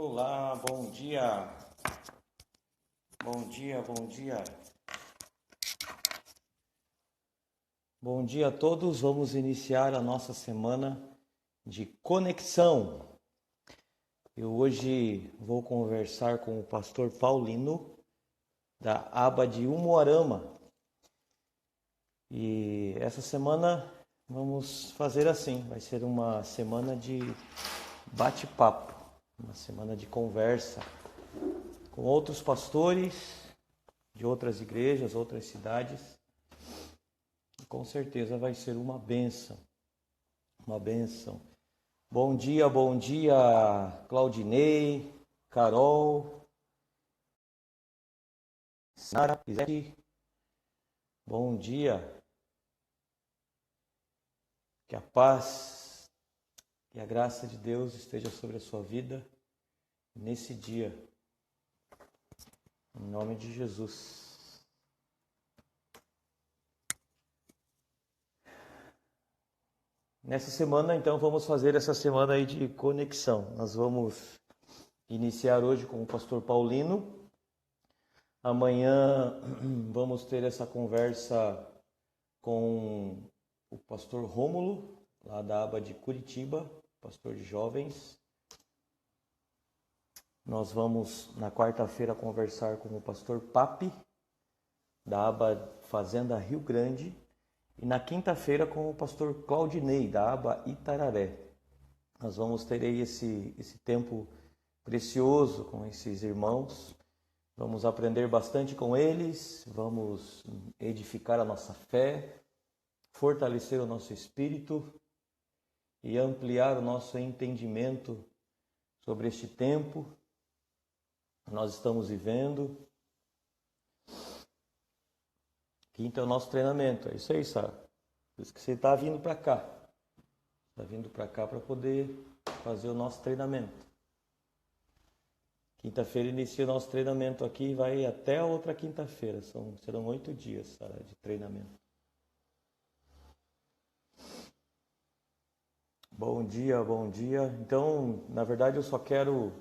Olá, bom dia. Bom dia, bom dia. Bom dia a todos. Vamos iniciar a nossa semana de conexão. Eu hoje vou conversar com o pastor Paulino da aba de Umuarama. E essa semana vamos fazer assim, vai ser uma semana de bate-papo, uma semana de conversa com outros pastores de outras igrejas, outras cidades. Com certeza vai ser uma bênção, uma bênção. Bom dia, Claudinei, Carol, Sara, Isete. Bom dia. Que a paz e a graça de Deus esteja sobre a sua vida nesse dia. Em nome de Jesus. Nessa semana, então, vamos fazer essa semana aí de conexão. Nós vamos iniciar hoje com o pastor Paulino. Amanhã vamos ter essa conversa com o pastor Rômulo, lá da aba de Curitiba, pastor de jovens. Nós vamos, na quarta-feira, conversar com o pastor Papi, da aba Fazenda Rio Grande. E na quinta-feira com o pastor Claudinei, da aba Itararé. Nós vamos ter aí esse tempo precioso com esses irmãos. Vamos aprender bastante com eles, vamos edificar a nossa fé, fortalecer o nosso espírito e ampliar o nosso entendimento sobre este tempo que nós estamos vivendo. Quinta é o nosso treinamento, é isso aí, Sara. Por isso que você está vindo para cá. Está vindo para cá para poder fazer o nosso treinamento. Quinta-feira inicia o nosso treinamento aqui e vai até a outra quinta-feira. Serão 8 dias, Sara, de treinamento. Bom dia, bom dia. Então, na verdade, eu só quero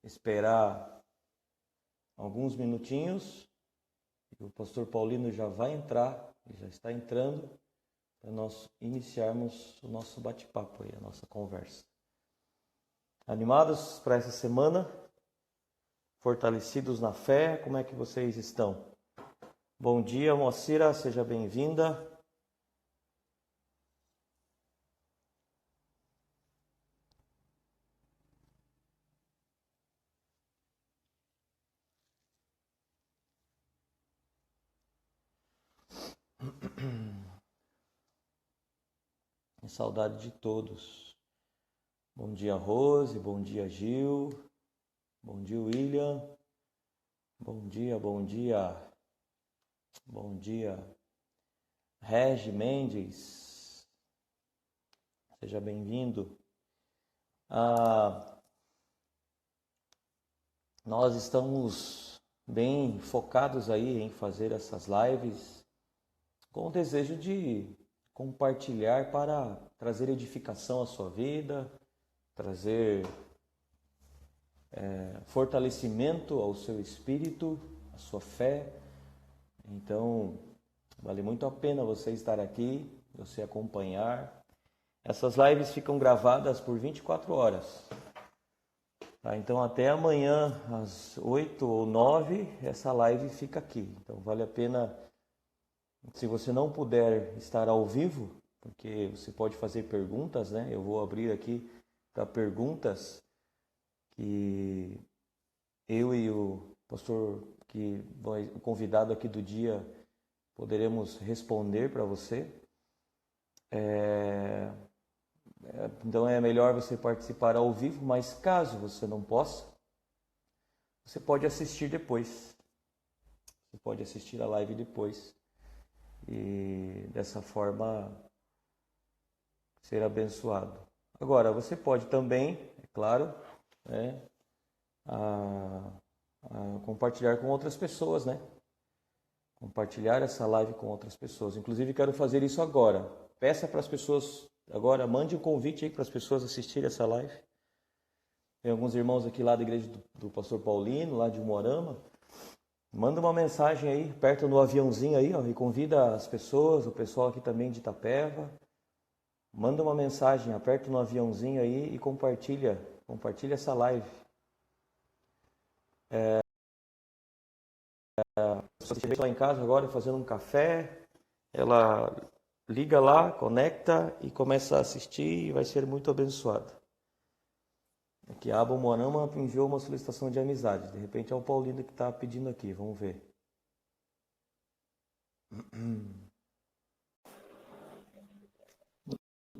esperar alguns minutinhos. O pastor Paulino já vai entrar, já está entrando, para nós iniciarmos o nosso bate-papo aí, a nossa conversa. Animados para essa semana? Fortalecidos na fé? Como é que vocês estão? Bom dia, Moacira, seja bem-vinda. Saudade de todos. Bom dia, Rose. Bom dia, Gil. Bom dia, William. Bom dia, bom dia. Bom dia, Regi Mendes. Seja bem-vindo. Nós estamos bem focados aí em fazer essas lives com o desejo de compartilhar para trazer edificação à sua vida, trazer fortalecimento ao seu espírito, à sua fé. Então, vale muito a pena você estar aqui, você acompanhar. Essas lives ficam gravadas por 24 horas. Tá? Então, até amanhã, às 8 ou 9, essa live fica aqui. Então, vale a pena. Se você não puder estar ao vivo, porque você pode fazer perguntas, né? Eu vou abrir aqui para perguntas que eu e o pastor, o convidado aqui do dia, poderemos responder para você. Então é melhor você participar ao vivo, mas caso você não possa, você pode assistir depois. Você pode assistir a live depois. E dessa forma ser abençoado. Agora, você pode também, é claro, compartilhar com outras pessoas, né? Compartilhar essa live com outras pessoas. Inclusive, quero fazer isso agora. Peça para as pessoas, agora, mande um convite aí para as pessoas assistirem essa live. Tem alguns irmãos aqui lá da igreja do pastor Paulino, lá de Umuarama. Manda uma mensagem aí, perto no aviãozinho aí, ó, e convida as pessoas, o pessoal aqui também de Itapeva. Manda uma mensagem, aperta no aviãozinho aí e compartilha essa live. Se você estiver lá em casa agora fazendo um café, ela liga lá, conecta e começa a assistir e vai ser muito abençoada. Aqui a Aba Umuarama enviou uma solicitação de amizade. De repente é o Paulino que está pedindo aqui, vamos ver.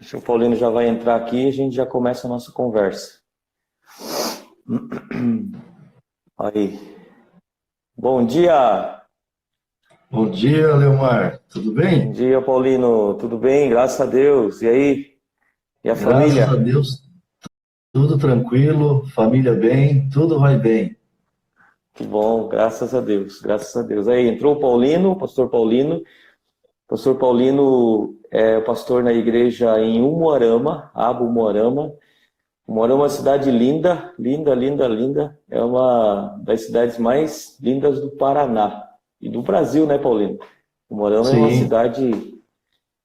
Se o Paulino já vai entrar aqui, a gente já começa a nossa conversa. Aí. Bom dia! Bom dia, Leomar. Tudo Bom bem? dia, Paulino. Tudo bem? Graças a Deus. E aí? E a Graças a família? Deus, tudo tranquilo, família bem, tudo vai bem. Que bom, graças a Deus, graças a Deus. Aí entrou o Paulino, o pastor Paulino. O pastor Paulino é pastor na igreja em Umuarama, Aba Umuarama. Umuarama é uma cidade linda, linda, linda, linda. É uma das cidades mais lindas do Paraná e do Brasil, né, Paulino? Umuarama é uma Sim, cidade,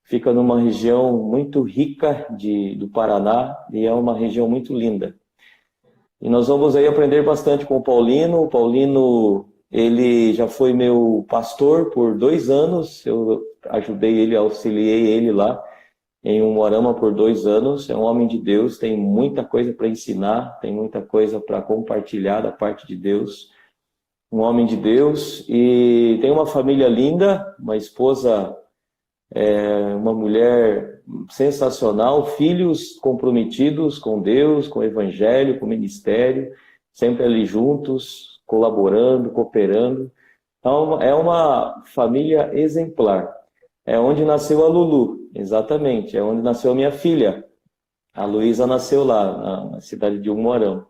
fica numa região muito rica do Paraná e é uma região muito linda. E nós vamos aí aprender bastante com o Paulino. O Paulino, ele já foi meu pastor por 2 anos. Eu ajudei ele, auxiliei ele lá em Umuarama por 2 anos. É um homem de Deus, tem muita coisa para ensinar, tem muita coisa para compartilhar da parte de Deus. Um homem de Deus e tem uma família linda, uma esposa, uma mulher sensacional, filhos comprometidos com Deus, com o Evangelho, com o ministério, sempre ali juntos, colaborando, cooperando. Então, é uma família exemplar. É onde nasceu a Lulu, exatamente, é onde nasceu a minha filha. A Luísa nasceu lá, na cidade de Umuarama.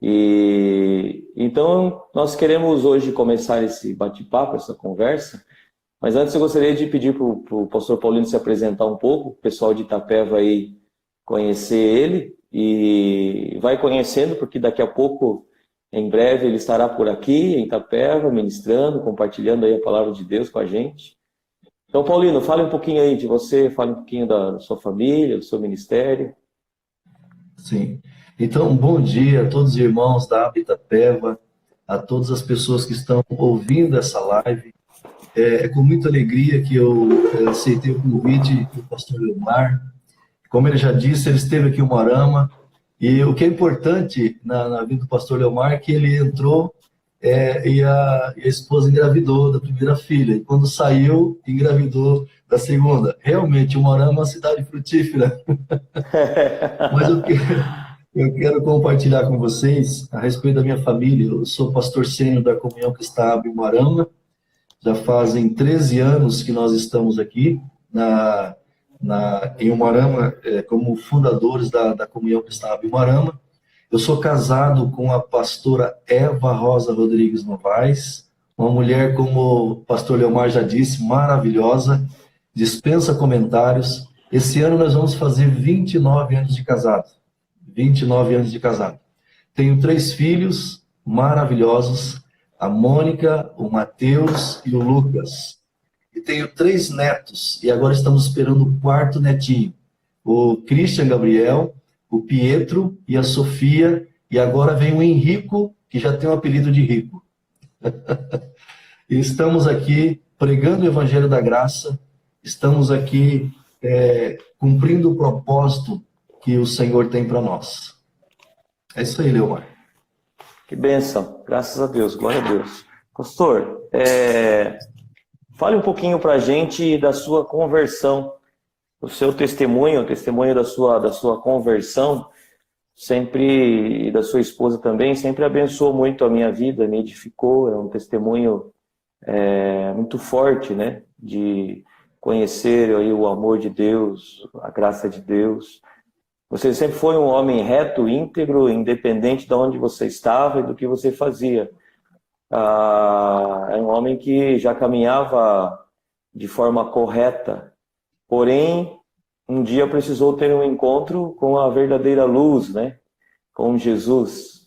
E então nós queremos hoje começar esse bate-papo, essa conversa. Mas antes eu gostaria de pedir para o pastor Paulino se apresentar um pouco, o pessoal de Itapeva aí conhecer ele e vai conhecendo, porque daqui a pouco, em breve, ele estará por aqui em Itapeva, ministrando, compartilhando aí a palavra de Deus com a gente. Então, Paulino, fale um pouquinho aí de você, fale um pouquinho da sua família, do seu ministério. sim. Então, bom dia a todos os irmãos da Itapeva, a todas as pessoas que estão ouvindo essa live. É com muita alegria que eu aceitei o convite do pastor Leomar. Como ele já disse, ele esteve aqui em Umuarama. E o que é importante na vida do pastor Leomar é que ele entrou e a esposa engravidou da primeira filha. E quando saiu, engravidou da segunda. Realmente, Umuarama é uma cidade frutífera. Mas eu quero compartilhar com vocês a respeito da minha família. Eu sou pastor sênior da Comunhão Cristã em Umuarama. Já fazem 13 anos que nós estamos aqui em Umuarama, como fundadores da Comunhão Cristã em Umuarama. Eu sou casado com a pastora Eva Rosa Rodrigues Novaes, uma mulher, como o pastor Leomar já disse, maravilhosa, dispensa comentários. Esse ano nós vamos fazer 29 anos de casado. 29 anos de casado. Tenho 3 filhos maravilhosos, a Mônica, o Mateus e o Lucas. E tenho 3 netos, e agora estamos esperando o 4º netinho, o Christian Gabriel, o Pietro e a Sofia, e agora vem o Henrico, que já tem o apelido de Rico. E estamos aqui pregando o Evangelho da Graça, estamos aqui cumprindo o propósito que o Senhor tem para nós. É isso aí, Leomar. Que bênção, graças a Deus, glória a Deus. Pastor, fale um pouquinho para a gente da sua conversão, o seu testemunho, o testemunho da sua conversão, sempre, e da sua esposa também, sempre abençoou muito a minha vida, me edificou, é um testemunho muito forte, né, de conhecer aí o amor de Deus, a graça de Deus. Você sempre foi um homem reto, íntegro, independente de onde você estava e do que você fazia. É um homem que já caminhava de forma correta, porém, um dia precisou ter um encontro com a verdadeira luz, né? com Jesus.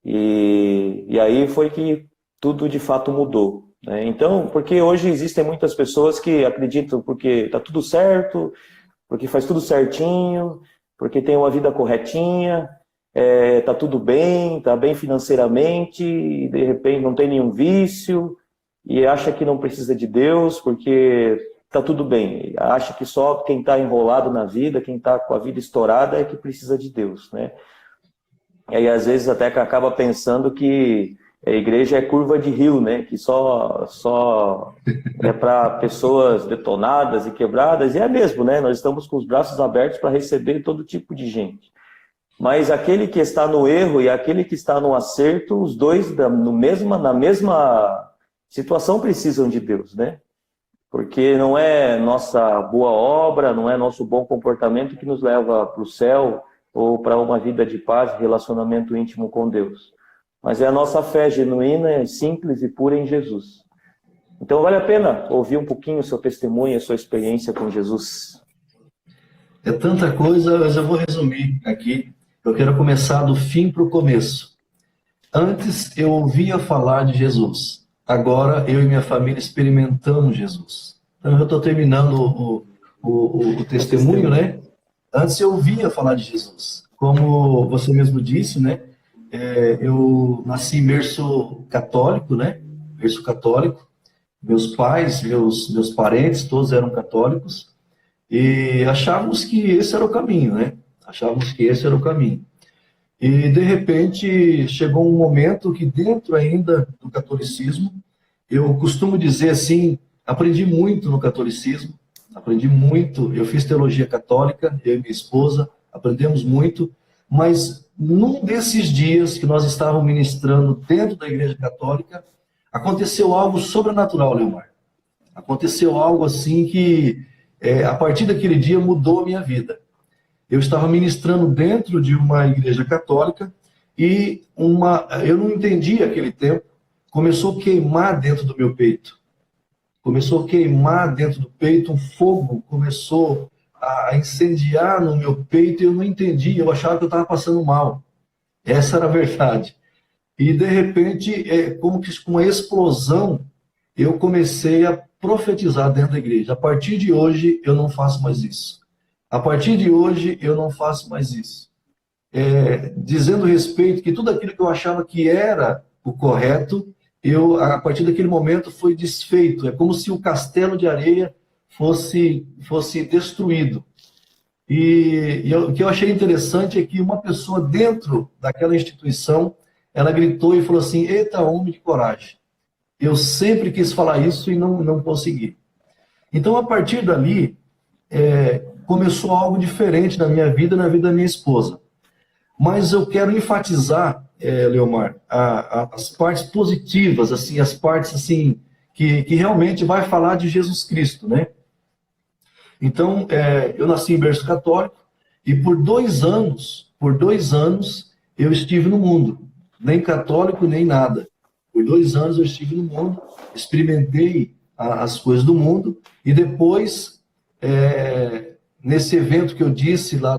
E aí foi que tudo de fato mudou, né? Então, porque hoje existem muitas pessoas que acreditam porque está tudo certo, porque faz tudo certinho, porque tem uma vida corretinha, tá tudo bem, tá bem financeiramente, e de repente não tem nenhum vício, e acha que não precisa de Deus, porque tá tudo bem. Acha que só quem está enrolado na vida, quem está com a vida estourada é que precisa de Deus, né? E aí às vezes até que acaba pensando que a igreja é curva de rio, né? Que só é para pessoas detonadas e quebradas, e é mesmo, né? Nós estamos com os braços abertos para receber todo tipo de gente. Mas aquele que está no erro e aquele que está no acerto, os dois na mesma situação precisam de Deus, né? Porque não é nossa boa obra, não é nosso bom comportamento que nos leva para o céu ou para uma vida de paz e relacionamento íntimo com Deus. Mas é a nossa fé genuína, simples e pura em Jesus. Então vale a pena ouvir um pouquinho o seu testemunho, a sua experiência com Jesus. É tanta coisa, mas eu vou resumir aqui. Eu quero começar do fim para o começo. Antes eu ouvia falar de Jesus. Agora eu e minha família experimentamos Jesus. Então eu estou terminando o testemunho, né? Antes eu ouvia falar de Jesus. Como você mesmo disse, né? Eu nasci em berço católico, né? Berço católico. Meus pais, meus parentes, todos eram católicos. E achávamos que esse era o caminho, né? Achávamos que esse era o caminho. E, de repente, chegou um momento que, dentro ainda do catolicismo, eu costumo dizer assim, aprendi muito no catolicismo, aprendi muito, eu fiz teologia católica, eu e minha esposa, aprendemos muito, mas num desses dias que nós estávamos ministrando dentro da Igreja Católica, aconteceu algo sobrenatural, Leomar. Aconteceu algo assim que, a partir daquele dia, mudou a minha vida. Eu estava ministrando dentro de uma igreja católica e eu não entendi aquele tempo, começou a queimar dentro do meu peito. Começou a queimar dentro do peito, um fogo começou a incendiar no meu peito e eu não entendi, eu achava que eu estava passando mal. Essa era a verdade. E, de repente, como que com uma explosão, eu comecei a profetizar dentro da igreja. A partir de hoje, eu não faço mais isso. A partir de hoje, eu não faço mais isso. Dizendo respeito que tudo aquilo que eu achava que era o correto, a partir daquele momento, foi desfeito. É como se o castelo de areia fosse destruído. E o que eu achei interessante é que uma pessoa dentro daquela instituição, ela gritou e falou assim, eita, homem de coragem. Eu sempre quis falar isso e não consegui. Então, a partir dali, começou algo diferente na minha vida e na vida da minha esposa. Mas eu quero enfatizar, Leomar, as partes positivas, assim, as partes assim, que realmente vai falar de Jesus Cristo, né? Então, eu nasci em berço católico e por 2 anos, eu estive no mundo. Nem católico, nem nada. Por 2 anos eu estive no mundo, experimentei as coisas do mundo e depois... nesse evento que eu disse lá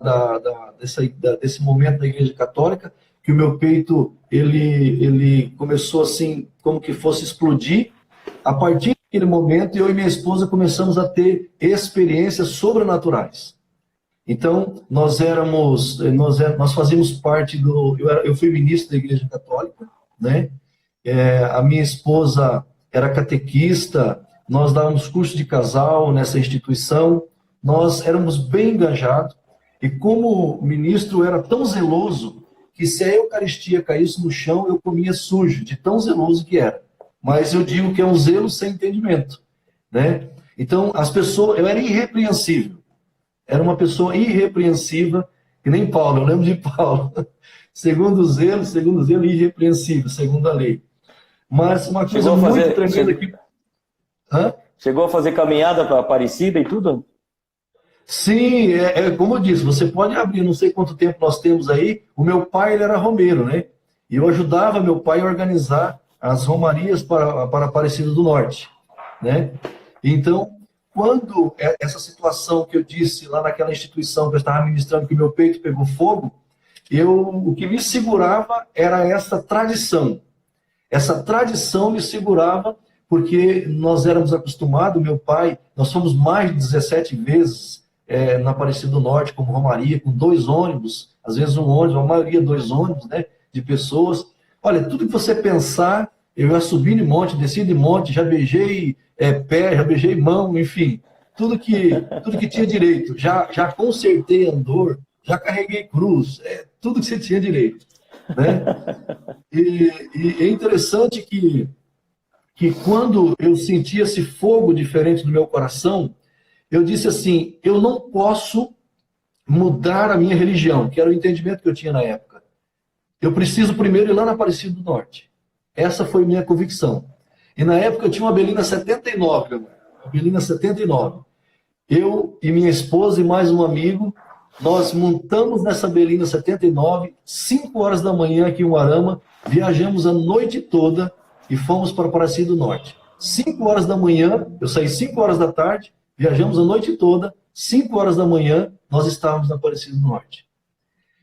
desse momento da Igreja Católica, que o meu peito ele começou assim como que fosse explodir. A partir daquele momento, eu e minha esposa começamos a ter experiências sobrenaturais. Então, nós fazíamos parte eu fui ministro da Igreja Católica, né? A minha esposa era catequista, nós dávamos curso de casal nessa instituição. Nós éramos bem engajados e como ministro eu era tão zeloso que se a Eucaristia caísse no chão, eu comia sujo, de tão zeloso que era. Mas eu digo que é um zelo sem entendimento, né? Então, eu era irrepreensível. Era uma pessoa irrepreensiva, que nem Paulo, eu lembro de Paulo. Segundo o zelo, irrepreensível, segundo a lei. Mas uma coisa muito tremenda aqui. Chegou a fazer caminhada para Aparecida e tudo? Sim, como eu disse, você pode abrir, não sei quanto tempo nós temos aí. O meu pai ele era romeiro, né? E eu ajudava meu pai a organizar as romarias para Aparecida do Norte, né? Então, quando essa situação que eu disse lá naquela instituição que eu estava ministrando, que meu peito pegou fogo, o que me segurava era essa tradição. Essa tradição me segurava porque nós éramos acostumados, meu pai, nós fomos mais de 17 vezes na Aparecida do Norte, como Romaria, com 2 ônibus, às vezes um ônibus, a maioria 2 ônibus, né, de pessoas. Olha, tudo que você pensar, eu já subi de monte, desci de monte, já beijei pé, já beijei mão, enfim, tudo que tinha direito. Já consertei andor, já carreguei cruz, tudo que você tinha direito, né? E é interessante que quando eu senti esse fogo diferente no meu coração, eu disse assim, eu não posso mudar a minha religião, que era o entendimento que eu tinha na época. Eu preciso primeiro ir lá na Aparecida do Norte. Essa foi minha convicção. E na época eu tinha uma Belina 79, meu irmão. Uma Belina 79. Eu e minha esposa e mais um amigo, nós montamos nessa Belina 79, 5 horas da manhã aqui em Umuarama, viajamos a noite toda e fomos para a Aparecida do Norte. 5 horas da manhã, eu saí 5 horas da tarde, viajamos a noite toda, 5 horas da manhã, nós estávamos na Aparecida do Norte.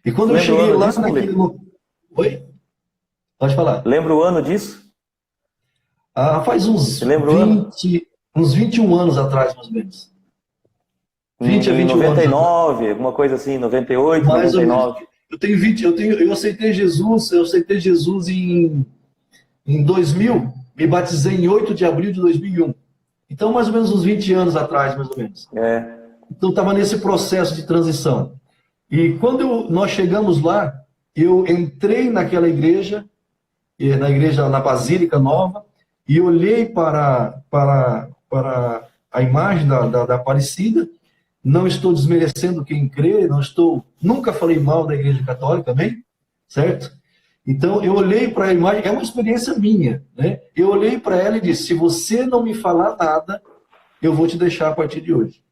E quando eu cheguei lá naquele... Oi? Pode falar. Lembra o ano disso? Faz uns 21 anos atrás, mais ou menos. 20 a 21 99, anos. alguma coisa assim, 98, mais 99. Eu aceitei Jesus em 2000, me batizei em 8 de abril de 2001. Então, mais ou menos uns 20 anos atrás, mais ou menos. Então, estava nesse processo de transição. E quando nós chegamos lá, eu entrei naquela igreja, na Basílica Nova, e olhei para a imagem da Aparecida. Não estou desmerecendo quem crê, nunca falei mal da Igreja Católica, amém? Certo? Então, eu olhei para a imagem, é uma experiência minha, né? Eu olhei para ela e disse, se você não me falar nada, eu vou te deixar a partir de hoje.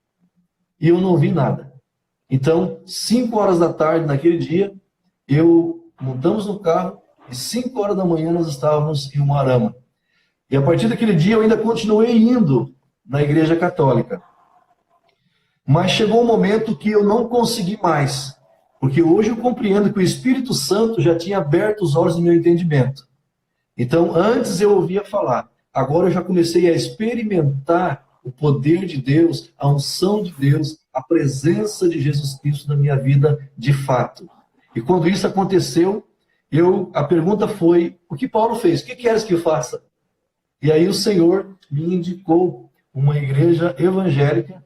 E eu não ouvi nada. Então, 5 horas da tarde, naquele dia, montamos no carro, e 5 horas da manhã nós estávamos em Umuarama. E a partir daquele dia, eu ainda continuei indo na Igreja Católica. Mas chegou um momento que eu não consegui mais. Porque hoje eu compreendo que o Espírito Santo já tinha aberto os olhos do meu entendimento. Então, antes eu ouvia falar. Agora eu já comecei a experimentar o poder de Deus, a unção de Deus, a presença de Jesus Cristo na minha vida de fato. E quando isso aconteceu, a pergunta foi, o que Paulo fez? O que queres que eu faça? E aí o Senhor me indicou uma igreja evangélica,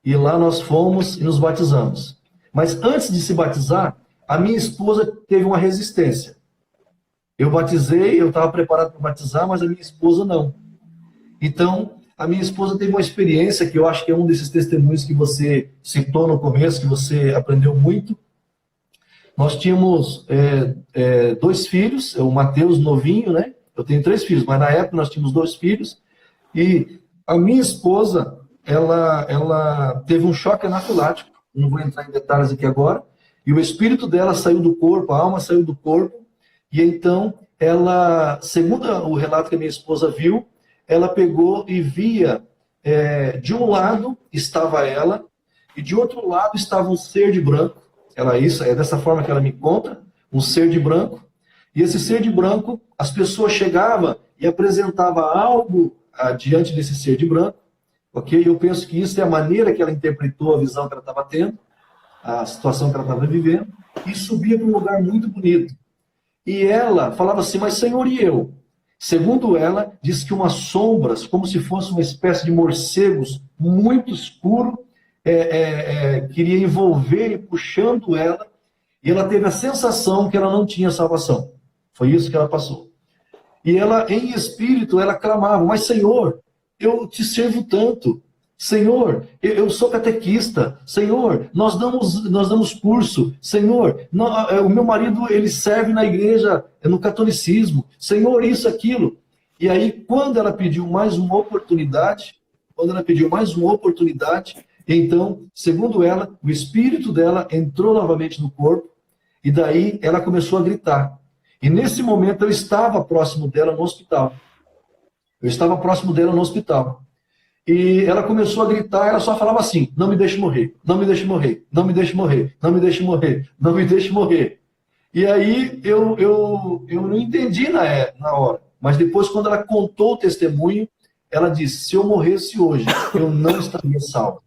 e lá nós fomos e nos batizamos. Mas antes de se batizar, a minha esposa teve uma resistência. Eu batizei, eu estava preparado para batizar, mas a minha esposa não. Então, a minha esposa teve uma experiência, que eu acho que é um desses testemunhos que você citou no começo, que você aprendeu muito. Nós tínhamos 2 filhos, o Mateus novinho, né? Eu tenho 3 filhos, mas na época nós tínhamos 2 filhos. E a minha esposa, ela teve um choque anafilático. Não vou entrar em detalhes aqui agora, e o espírito dela saiu do corpo, a alma saiu do corpo, e então ela, segundo o relato que a minha esposa viu, ela pegou e via, de um lado estava ela, e de outro lado estava um ser de branco, isso é dessa forma que ela me conta, um ser de branco, e esse ser de branco, as pessoas chegavam e apresentavam algo diante desse ser de branco. Ok? Eu penso que isso é a maneira que ela interpretou a visão que ela estava tendo, a situação que ela estava vivendo, e subia para um lugar muito bonito. E ela falava assim, mas Senhor, e eu? Segundo ela, diz que umas sombras, como se fosse uma espécie de morcegos muito escuro, queria envolver e puxando ela, e ela teve a sensação que ela não tinha salvação. Foi isso que ela passou. E ela, em espírito, ela clamava, mas Senhor, eu te servo tanto. Senhor, eu sou catequista. Senhor, nós damos curso. Senhor, o meu marido, ele serve na igreja, no catolicismo. Senhor, isso, aquilo. E aí, quando ela pediu mais uma oportunidade, então, segundo ela, o espírito dela entrou novamente no corpo, e daí ela começou a gritar. E nesse momento eu estava próximo dela no hospital. E ela começou a gritar, ela só falava assim, não me deixe morrer, não me deixe morrer, não me deixe morrer, não me deixe morrer, não me deixe morrer. E aí eu não entendi na hora. Mas depois, quando ela contou o testemunho, ela disse: se eu morresse hoje, eu não estaria salvo.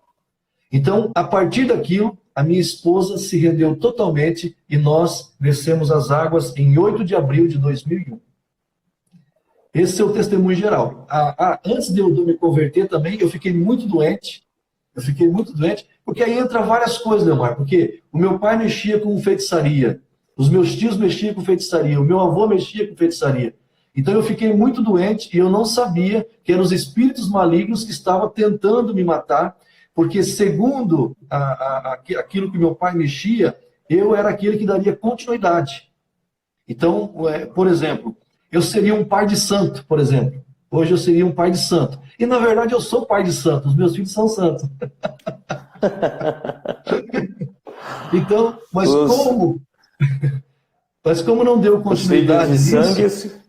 Então, a partir daquilo, a minha esposa se rendeu totalmente e nós descemos as águas em 8 de abril de 2001. Esse é o testemunho geral. Antes de eu me converter também, eu fiquei muito doente. Porque aí entra várias coisas, Leomar. Porque o meu pai mexia com feitiçaria, os meus tios mexiam com feitiçaria, o meu avô mexia com feitiçaria. Então eu fiquei muito doente e eu não sabia que eram os espíritos malignos que estavam tentando me matar, porque segundo aquilo que meu pai mexia, eu era aquele que daria continuidade. Então, por exemplo, eu seria um pai de santo, por exemplo. Hoje eu seria um pai de santo. E na verdade eu sou pai de santo, os meus filhos são santos. Então, mas como não deu continuidade nisso? Os filhos de sangue...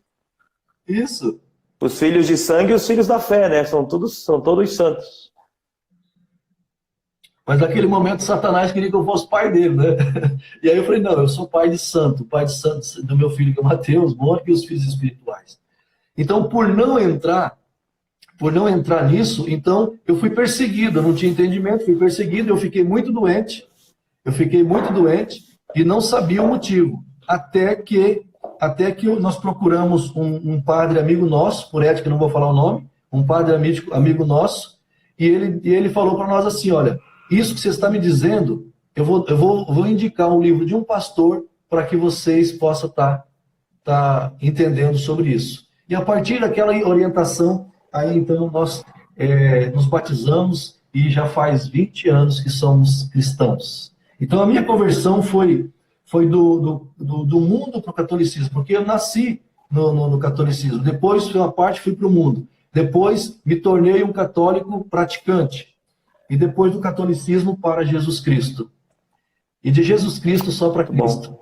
Isso. Os filhos de sangue e os filhos da fé, né? São todos santos. Mas naquele momento Satanás queria que eu fosse pai dele, né? E aí eu falei: não, eu sou pai de santo do meu filho que é o Mateus, Mônica, e os filhos espirituais. Então, por não entrar nisso, então eu fui perseguido, eu não tinha entendimento, fui perseguido, eu fiquei muito doente e não sabia o motivo. Até que nós procuramos um padre amigo nosso, por ética não vou falar o nome, um padre amigo nosso, e ele falou para nós assim: olha, isso que você está me dizendo, eu vou indicar um livro de um pastor para que vocês possam estar entendendo sobre isso. E a partir daquela orientação, aí então nós nos batizamos e já faz 20 anos que somos cristãos. Então a minha conversão foi do mundo para o catolicismo, porque eu nasci no catolicismo, depois fui para o mundo, depois me tornei um católico praticante, e depois do catolicismo para Jesus Cristo, e de Jesus Cristo só para Cristo.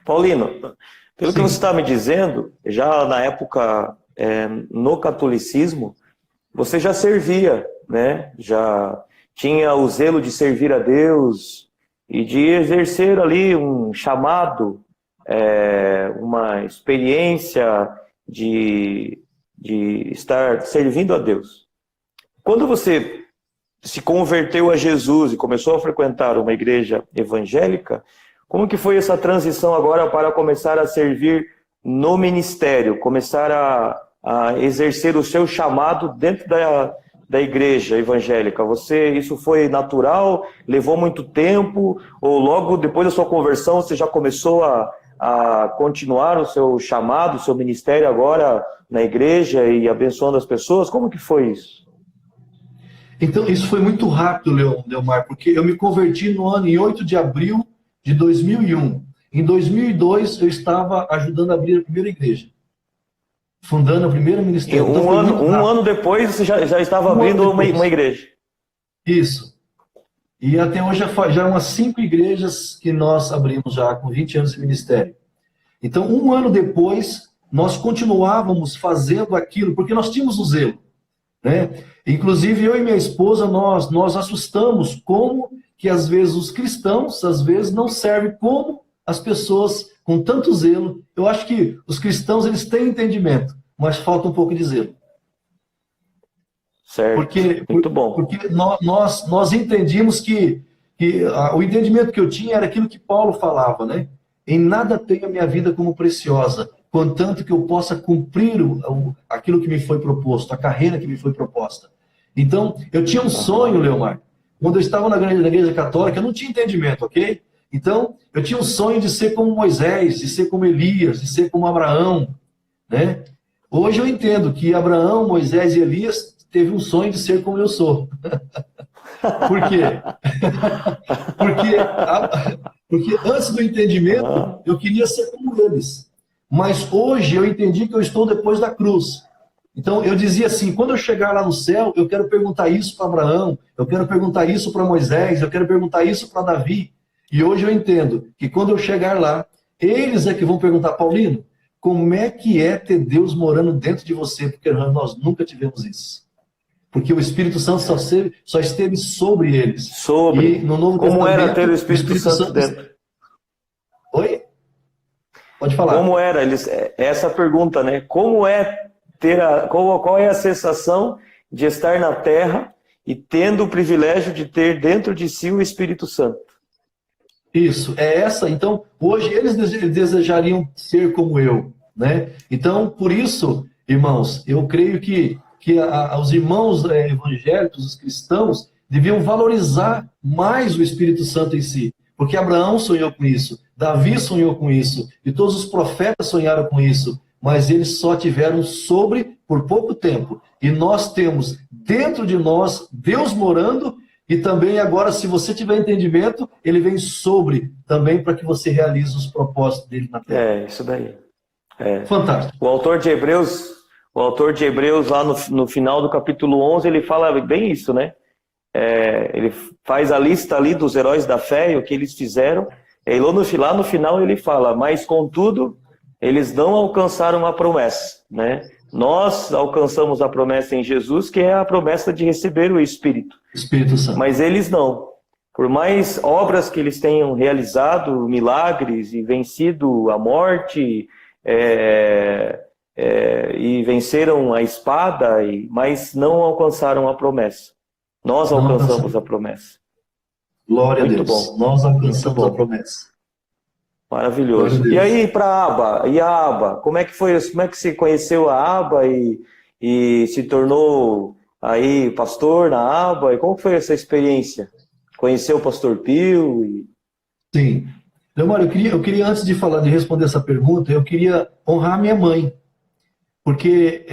Paulino, pelo que você está me dizendo, já na época, no catolicismo, você já servia, né? Já tinha o zelo de servir a Deus e de exercer ali um chamado, uma experiência de estar servindo a Deus. Quando você se converteu a Jesus e começou a frequentar uma igreja evangélica, como que foi essa transição agora para começar a servir no ministério, começar a exercer o seu chamado dentro da igreja evangélica? Isso foi natural? Levou muito tempo? Ou logo depois da sua conversão você já começou a continuar o seu chamado, o seu ministério agora na igreja e abençoando as pessoas? Como que foi isso? Então, isso foi muito rápido, Leomar, porque eu me converti em 8 de abril de 2001. Em 2002, eu estava ajudando a abrir a primeira igreja, fundando a primeira ministério. Um ano depois, você já estava abrindo uma igreja. Isso. E até hoje já umas 5 igrejas que nós abrimos já, com 20 anos de ministério. Então, um ano depois, nós continuávamos fazendo aquilo, porque nós tínhamos o zelo, né? Inclusive, eu e minha esposa, nós assustamos como que às vezes os cristãos, às vezes, não servem como as pessoas com tanto zelo. Eu acho que os cristãos, eles têm entendimento, mas falta um pouco de zelo. Certo, muito bom. Porque nós entendimos que o entendimento que eu tinha era aquilo que Paulo falava, né? Em nada tenho a minha vida como preciosa, contanto que eu possa cumprir aquilo que me foi proposto, a carreira que me foi proposta. Então, eu tinha um sonho, Leomar. Quando eu estava na igreja católica, eu não tinha entendimento, ok? Então, eu tinha um sonho de ser como Moisés, de ser como Elias, de ser como Abraão, né? Hoje eu entendo que Abraão, Moisés e Elias teve um sonho de ser como eu sou. Por quê? Porque antes do entendimento, eu queria ser como eles. Mas hoje eu entendi que eu estou depois da cruz. Então eu dizia assim: quando eu chegar lá no céu, eu quero perguntar isso para Abraão, eu quero perguntar isso para Moisés, eu quero perguntar isso para Davi. E hoje eu entendo que quando eu chegar lá, eles é que vão perguntar: Paulino, como é que é ter Deus morando dentro de você? Porque nós nunca tivemos isso. Porque o Espírito Santo só esteve sobre eles. E no Novo Como era ter o Espírito Santo dentro? Oi? Pode falar. Como era, essa pergunta, né? Como é qual é a sensação de estar na Terra e tendo o privilégio de ter dentro de si o Espírito Santo? Isso, é essa. Então, hoje eles desejariam ser como eu, né? Então, por isso, irmãos, eu creio que os irmãos evangélicos, os cristãos, deviam valorizar mais o Espírito Santo em si. Porque Abraão sonhou com isso, Davi sonhou com isso, e todos os profetas sonharam com isso, mas eles só tiveram sobre por pouco tempo. E nós temos dentro de nós Deus morando, e também agora, se você tiver entendimento, ele vem sobre também para que você realize os propósitos dele na terra. É, isso daí. É. Fantástico. O autor de Hebreus, lá no final do capítulo 11, ele fala bem isso, né? Ele faz a lista ali dos heróis da fé e o que eles fizeram. E lá no final ele fala, mas contudo, eles não alcançaram a promessa, né? Nós alcançamos a promessa em Jesus, que é a promessa de receber o Espírito Santo. Mas eles não. Por mais obras que eles tenham realizado, milagres e vencido a morte, e venceram a espada, mas não alcançaram a promessa. Nós alcançamos a promessa. Glória a Deus. Bom. Nós alcançamos a promessa. Maravilhoso. E aí, para a Aba? E a Aba? Como é que foi? Como é que você conheceu a Aba e se tornou aí pastor na Aba? E como foi essa experiência? Conheceu o pastor Pio? Sim. Leomar, eu queria, antes de responder essa pergunta, eu queria honrar minha mãe. Porque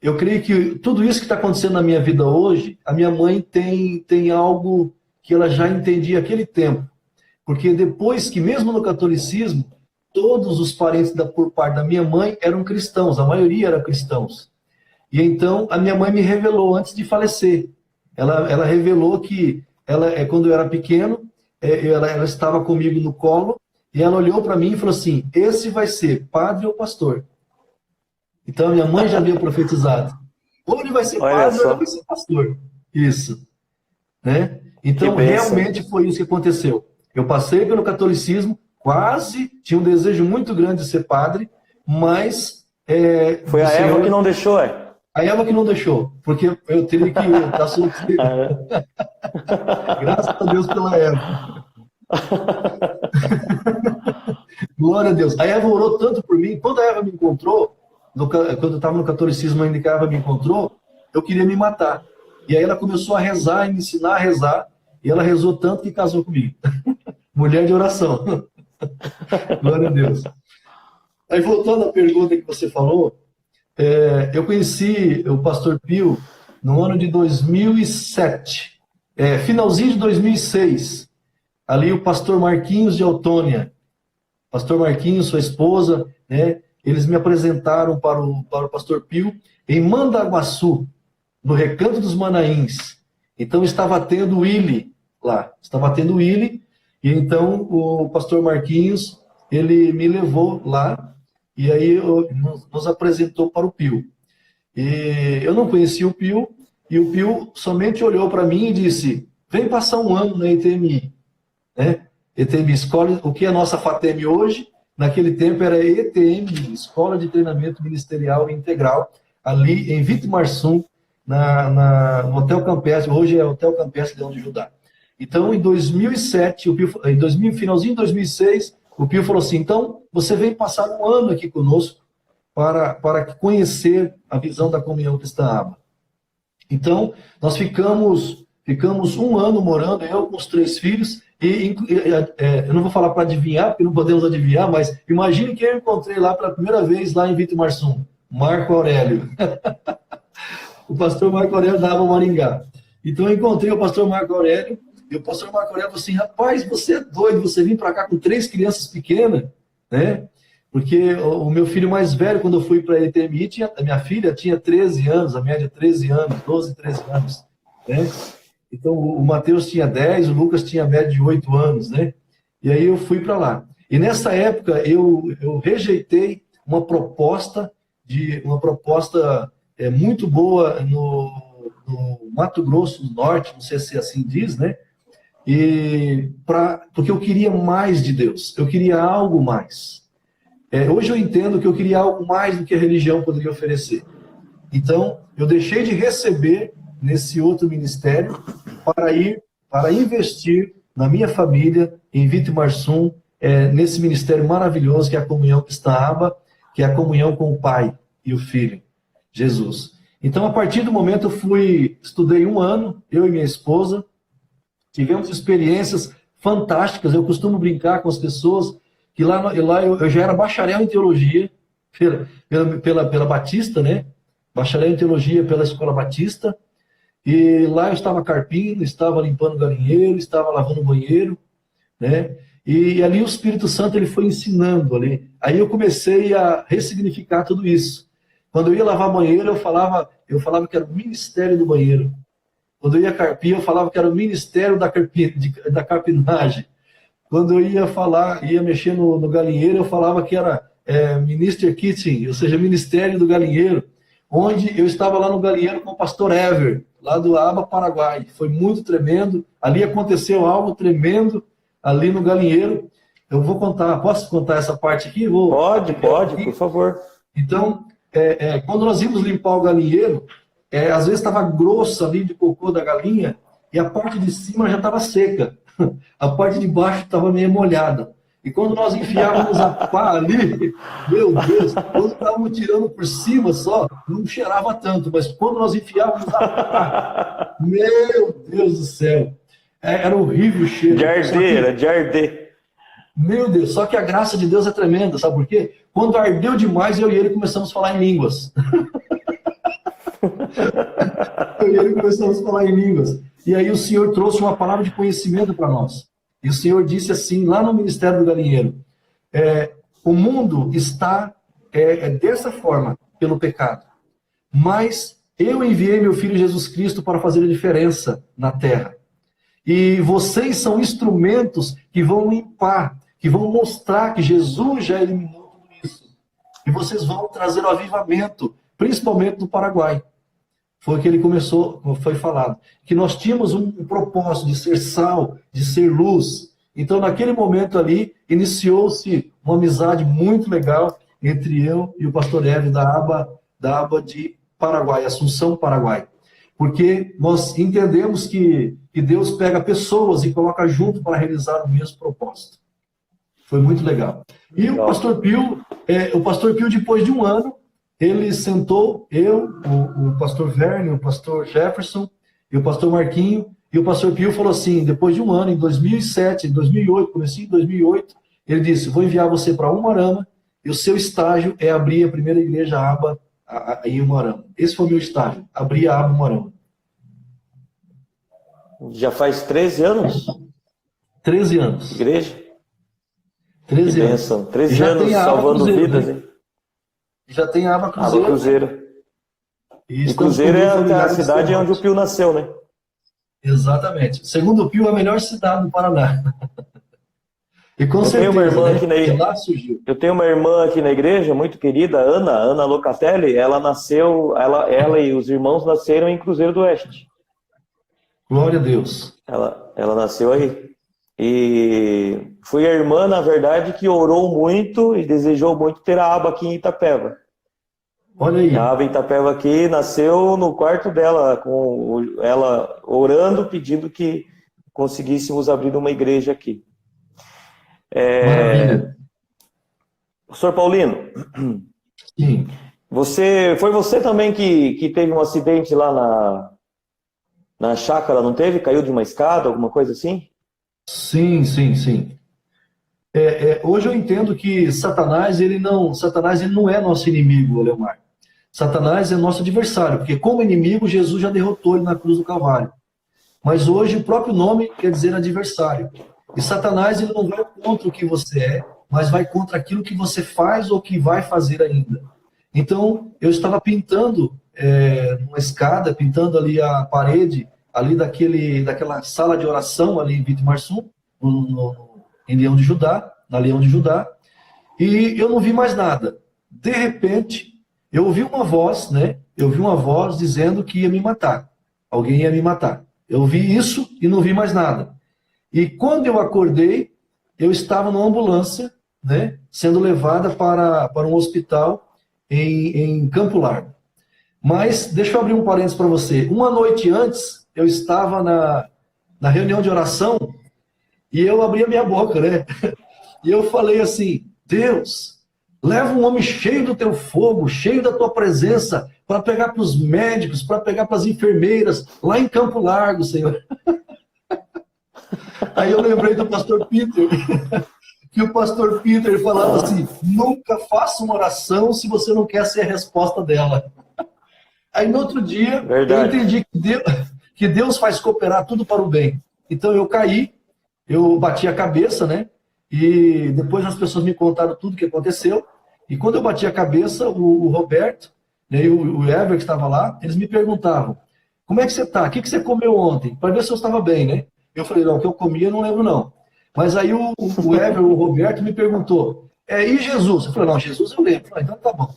eu creio que tudo isso que está acontecendo na minha vida hoje, a minha mãe tem algo que ela já entendia naquele tempo. Porque depois que, mesmo no catolicismo, todos os parentes por parte da minha mãe eram cristãos, a maioria eram cristãos. E então a minha mãe me revelou antes de falecer. Ela revelou que quando eu era pequeno, ela estava comigo no colo, e ela olhou para mim e falou assim, esse vai ser padre ou pastor. Então a minha mãe já havia profetizado. Ou ele vai ser padre ou ele vai ser pastor. Isso. Né? Então realmente foi isso que aconteceu. Eu passei pelo catolicismo, tinha um desejo muito grande de ser padre, mas... foi a Eva que não deixou, A Eva que não deixou, porque eu tive que estar solteiro. Graças a Deus pela Eva. Glória a Deus. A Eva orou tanto por mim. Quando a Eva me encontrou, quando eu estava no catolicismo ainda que a Eva me encontrou, eu queria me matar. E aí ela começou a rezar e me ensinar a rezar. E ela rezou tanto que casou comigo. Mulher de oração. Glória a Deus. Aí, voltando à pergunta que você falou, eu conheci o pastor Pio no ano de 2007. Finalzinho de 2006. Ali o pastor Marquinhos de Autônia. Pastor Marquinhos, sua esposa, né? Eles me apresentaram para o pastor Pio em Mandaguaçu, no Recanto dos Manaíns. Então estava tendo o Willy lá. Estava tendo o Willy, e então o pastor Marquinhos, ele me levou lá, e aí nos apresentou para o Pio. E eu não conhecia o Pio, e o Pio somente olhou para mim e disse, vem passar um ano na ETMI. Né? ETMI, escola, o que é a nossa FATEM hoje, naquele tempo era ETMI, Escola de Treinamento Ministerial Integral, ali em Vitimarsum, no Hotel Campestre, hoje é Hotel Campestre Leão de Judá. Então, em 2007, finalzinho de 2006, o Pio falou assim, então, você vem passar um ano aqui conosco para conhecer a visão da comunhão cristã Aba. Então, nós ficamos um ano morando, eu com os 3 filhos, eu não vou falar para adivinhar, porque não podemos adivinhar, mas imagine que eu encontrei lá pela primeira vez, lá em Vitimarsum, Marco Aurélio. O pastor Marco Aurélio da Aba Maringá. Então eu encontrei o pastor Marco Aurélio, e o pastor Marco Aurélio falou assim, rapaz, você é doido, você vir para cá com 3 crianças pequenas, né? Porque o meu filho mais velho, quando eu fui para a ETMI, a minha filha tinha 13 anos, a média 13 anos, 12, 13 anos, né? Então o Mateus tinha 10, o Lucas tinha a média de 8 anos, né? E aí eu fui para lá. E nessa época eu rejeitei uma proposta muito boa no Mato Grosso do Norte, não sei se assim diz, né? Porque eu queria mais de Deus, eu queria algo mais. Hoje eu entendo que eu queria algo mais do que a religião poderia oferecer. Então, eu deixei de receber nesse outro ministério para investir na minha família, em Vitimarsum, nesse ministério maravilhoso que é a comunhão que está a Aba, que é a comunhão com o Pai e o Filho, Jesus. Então, a partir do momento estudei 1 ano, eu e minha esposa, tivemos experiências fantásticas. Eu costumo brincar com as pessoas que lá eu já era bacharel em teologia pela Batista, né? Bacharel em teologia pela Escola Batista. E lá eu estava carpindo, estava limpando galinheiro, estava lavando banheiro, né? E ali o Espírito Santo ele foi ensinando ali. Aí eu comecei a ressignificar tudo isso. Quando eu ia lavar banheiro, eu falava que era o ministério do banheiro. Quando eu ia carpir, eu falava que era o ministério da carpinagem. Quando eu ia mexer no galinheiro, eu falava que era Minister Kitchen, ou seja, Ministério do Galinheiro, onde eu estava lá no galinheiro com o pastor Ever, lá do Aba, Paraguai. Foi muito tremendo. Ali aconteceu algo tremendo, ali no galinheiro. Eu vou contar, posso contar essa parte aqui? Pode, por favor. Então, quando nós íamos limpar o galinheiro, às vezes estava grosso ali de cocô da galinha, e a parte de cima já estava seca. A parte de baixo estava meio molhada. E quando nós enfiávamos a pá ali, meu Deus, quando estávamos tirando por cima só, não cheirava tanto, mas quando nós enfiávamos a pá, meu Deus do céu, era horrível o cheiro. De arder. Meu Deus, só que a graça de Deus é tremenda, sabe por quê? Quando ardeu demais, eu e ele começamos a falar em línguas. Eu e ele começamos a falar em línguas. E aí o Senhor trouxe uma palavra de conhecimento para nós. E o Senhor disse assim, lá no Ministério do Galinheiro, o mundo está dessa forma, pelo pecado. Mas eu enviei meu Filho Jesus Cristo para fazer a diferença na terra. E vocês são instrumentos que vão limpar, que vão mostrar que Jesus já eliminou tudo isso. E vocês vão trazer o avivamento, principalmente no Paraguai. Foi o que ele começou, foi falado. Que nós tínhamos um propósito de ser sal, de ser luz. Então, naquele momento ali, iniciou-se uma amizade muito legal entre eu e o pastor Hélio da aba de Paraguai, Assunção, Paraguai. Porque nós entendemos que Deus pega pessoas e coloca junto para realizar o mesmo propósito. Foi muito legal. E o pastor Pio, depois de 1 ano, ele sentou, o pastor Verne, o pastor Jefferson e o pastor Marquinho, e o pastor Pio falou assim, depois de 1 ano, em 2007, em 2008, comecei em 2008, ele disse, vou enviar você para Umuarama, e o seu estágio é abrir a primeira igreja aba em Umuarama. Esse foi o meu estágio, abrir a aba em Umuarama. Já faz 13 anos? 13 anos. Igreja? 13 que anos. Bênção. 13 anos salvando Cruzeiro, vidas, né? hein? Já tem a aba Cruzeiro. Aba Cruzeiro. E Cruzeiro é a cidade onde o Pio nasceu, né? Exatamente. Segundo o Pio, a melhor cidade do Paraná. E com certeza, tenho uma irmã aqui lá surgiu. Eu tenho uma irmã aqui na igreja, muito querida, Ana Locatelli. Ela nasceu, ela e os irmãos nasceram em Cruzeiro do Oeste. Glória a Deus. Ela nasceu aí. E foi a irmã, na verdade, que orou muito e desejou muito ter a aba aqui em Itapeva. Olha aí. A aba em Itapeva aqui nasceu no quarto dela, com ela orando, pedindo que conseguíssemos abrir uma igreja aqui. Maravilha. Professor Paulino, sim. Foi você também que teve um acidente lá na chácara, não teve? Caiu de uma escada, alguma coisa assim? Sim. Hoje eu entendo que Satanás ele não é nosso inimigo, Leomar. Satanás é nosso adversário, porque como inimigo, Jesus já derrotou ele na cruz do Calvário. Mas hoje o próprio nome quer dizer adversário. E Satanás ele não vai contra o que você é, mas vai contra aquilo que você faz ou que vai fazer ainda. Então, eu estava pintando uma escada, pintando ali a parede, ali daquela sala de oração ali em Vitimarsum, em Leão de Judá, na Leão de Judá, e eu não vi mais nada. De repente, eu ouvi uma voz, né? Eu ouvi uma voz dizendo que ia me matar. Alguém ia me matar. Eu vi isso e não vi mais nada. E quando eu acordei, eu estava numa ambulância, né, sendo levada para um hospital em Campo Largo. Mas, deixa eu abrir um parênteses para você. Uma noite antes, eu estava na reunião de oração e eu abri a minha boca, né? E eu falei assim, Deus, leva um homem cheio do teu fogo, cheio da tua presença, para pegar para os médicos, para pegar para as enfermeiras, lá em Campo Largo, Senhor. Aí eu lembrei do pastor Peter, que o pastor Peter falava assim, nunca faça uma oração se você não quer ser a resposta dela. Aí no outro dia, eu entendi que Deus faz cooperar tudo para o bem. Então eu caí, eu bati a cabeça, né? E depois as pessoas me contaram tudo o que aconteceu. E quando eu bati a cabeça, o Roberto, né, e o Ever que estava lá, eles me perguntavam, como é que você está? O que você comeu ontem? Para ver se eu estava bem, né? Eu falei, não, o que eu comi eu não lembro não. Mas aí o Ever, o Roberto, me perguntou, e Jesus? Eu falei, não, Jesus eu lembro. Eu falei, então tá bom.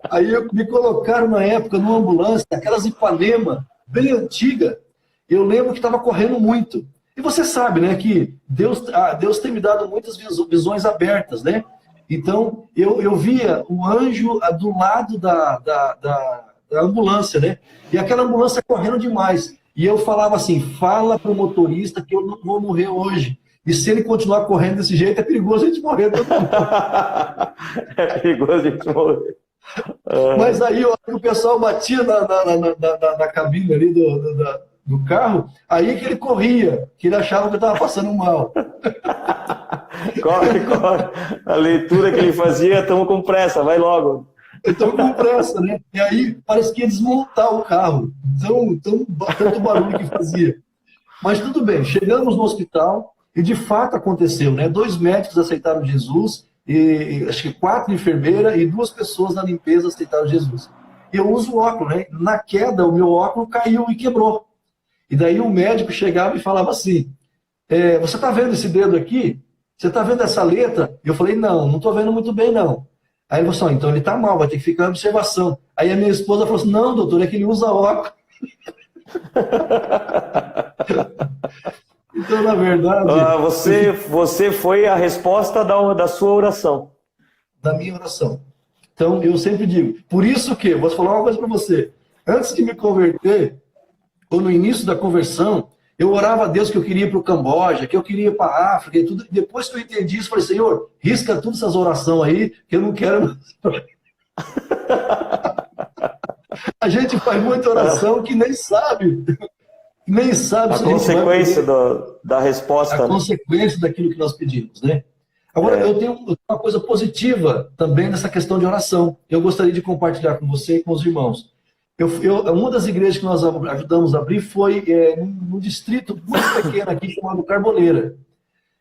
aí me colocaram na época numa ambulância, aquelas Ipanema, bem antiga. Eu lembro que estava correndo muito. E você sabe, né, que Deus tem me dado muitas visões abertas, né? Então, eu via o anjo do lado da ambulância, né? E aquela ambulância correndo demais. E eu falava assim, fala para o motorista que eu não vou morrer hoje. E se ele continuar correndo desse jeito, é perigoso a gente morrer todo mundo. É perigoso a gente morrer. Mas aí, ó, o pessoal batia na cabine ali do carro, aí que ele corria, que ele achava que eu estava passando mal. Corre. A leitura que ele fazia, estamos com pressa, vai logo. Estamos com pressa, né? E aí parece que ia desmontar o carro. Tanto barulho que fazia. Mas tudo bem, chegamos no hospital e de fato aconteceu, né? 2 médicos aceitaram Jesus, e acho que 4 enfermeiras e 2 pessoas na limpeza aceitaram Jesus. E eu uso óculos, né? Na queda, o meu óculos caiu e quebrou. E daí o médico chegava e falava assim, você está vendo esse dedo aqui? Você está vendo essa letra? E eu falei, não estou vendo muito bem, não. Aí ele falou assim, então ele está mal, vai ter que ficar em observação. Aí a minha esposa falou assim, não, doutor, é que ele usa óculos. Então, na verdade... Você foi a resposta da sua oração. Da minha oração. Então, eu sempre digo, por isso que, vou falar uma coisa para você, antes de me converter, ou no início da conversão, eu orava a Deus que eu queria ir para o Camboja, que eu queria ir para a África e tudo. Depois que eu entendi isso, falei, Senhor, risca todas essas orações aí, que eu não quero. A gente faz muita oração que nem sabe. Nem sabe a se consequência da resposta. A consequência daquilo que nós pedimos, né? Agora, eu tenho uma coisa positiva também nessa questão de oração. Eu gostaria de compartilhar com você e com os irmãos. Uma das igrejas que nós ajudamos a abrir foi num distrito muito pequeno aqui, chamado Carboneira.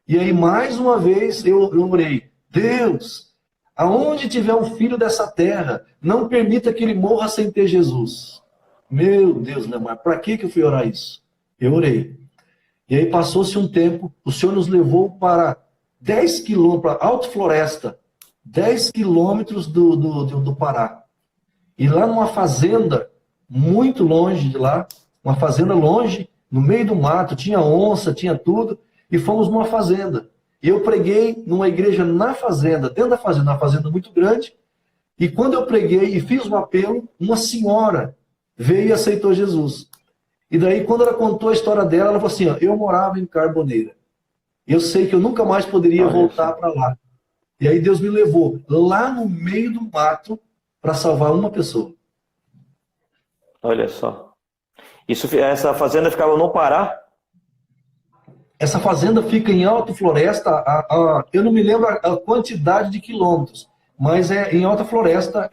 E aí, mais uma vez, eu orei, Deus, aonde tiver um filho dessa terra, não permita que ele morra sem ter Jesus. Meu Deus, né, mas para que eu fui orar isso? Eu orei. E aí passou-se um tempo, o Senhor nos levou para 10 quilômetros, para Alto Floresta, 10 quilômetros do Pará. E lá numa fazenda, muito longe de lá, uma fazenda longe, no meio do mato, tinha onça, tinha tudo, e fomos numa fazenda. E eu preguei numa igreja na fazenda, dentro da fazenda, uma fazenda muito grande, e quando eu preguei e fiz um apelo, uma senhora veio e aceitou Jesus. E daí, quando ela contou a história dela, ela falou assim, ó, eu morava em Carboneira. Eu sei que eu nunca mais poderia voltar para lá. E aí Deus me levou lá no meio do mato, para salvar uma pessoa. Olha só. Essa fazenda ficava no Pará? Essa fazenda fica em Alta Floresta, eu não me lembro a quantidade de quilômetros, mas é em Alta Floresta,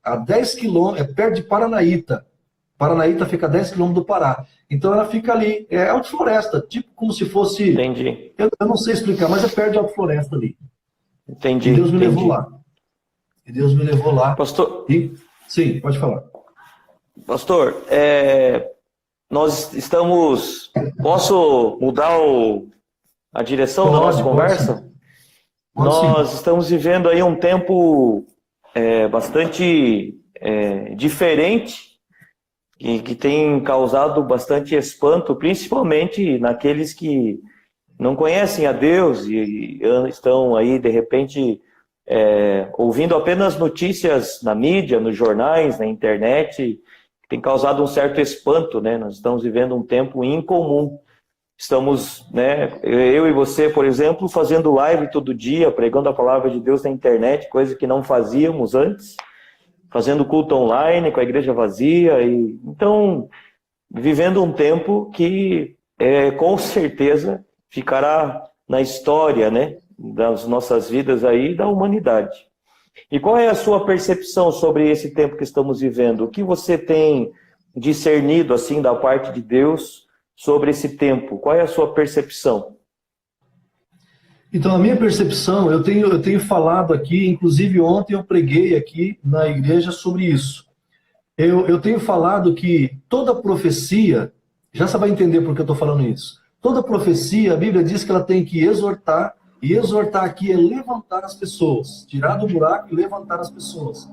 a 10 quilômetros, perto de Paranaíta. Paranaíta fica a 10 quilômetros do Pará. Então ela fica ali, Alta Floresta, tipo como se fosse... Entendi. Eu não sei explicar, mas é perto de Alta Floresta ali. Entendi. E Deus me levou lá. E Deus me levou lá. Pastor, sim, pode falar. Pastor, nós estamos... Posso mudar a direção da nossa conversa? Nós estamos vivendo aí um tempo bastante diferente que tem causado bastante espanto, principalmente naqueles que não conhecem a Deus e estão aí, de repente, ouvindo apenas notícias na mídia, nos jornais, na internet, que tem causado um certo espanto, né? Nós estamos vivendo um tempo incomum. Estamos, né, eu e você, por exemplo, fazendo live todo dia, pregando a palavra de Deus na internet, coisa que não fazíamos antes, fazendo culto online com a igreja vazia. Então, vivendo um tempo que com certeza ficará na história, né, das nossas vidas aí, da humanidade. E qual é a sua percepção sobre esse tempo que estamos vivendo? O que você tem discernido assim da parte de Deus sobre esse tempo? Qual é a sua percepção? Então, a minha percepção, eu tenho falado aqui, inclusive ontem eu preguei aqui na igreja sobre isso. Eu tenho falado que toda profecia, já você vai entender por que eu estou falando isso. Toda profecia, a Bíblia diz que ela tem que exortar, e exortar aqui é levantar as pessoas, tirar do buraco e levantar as pessoas.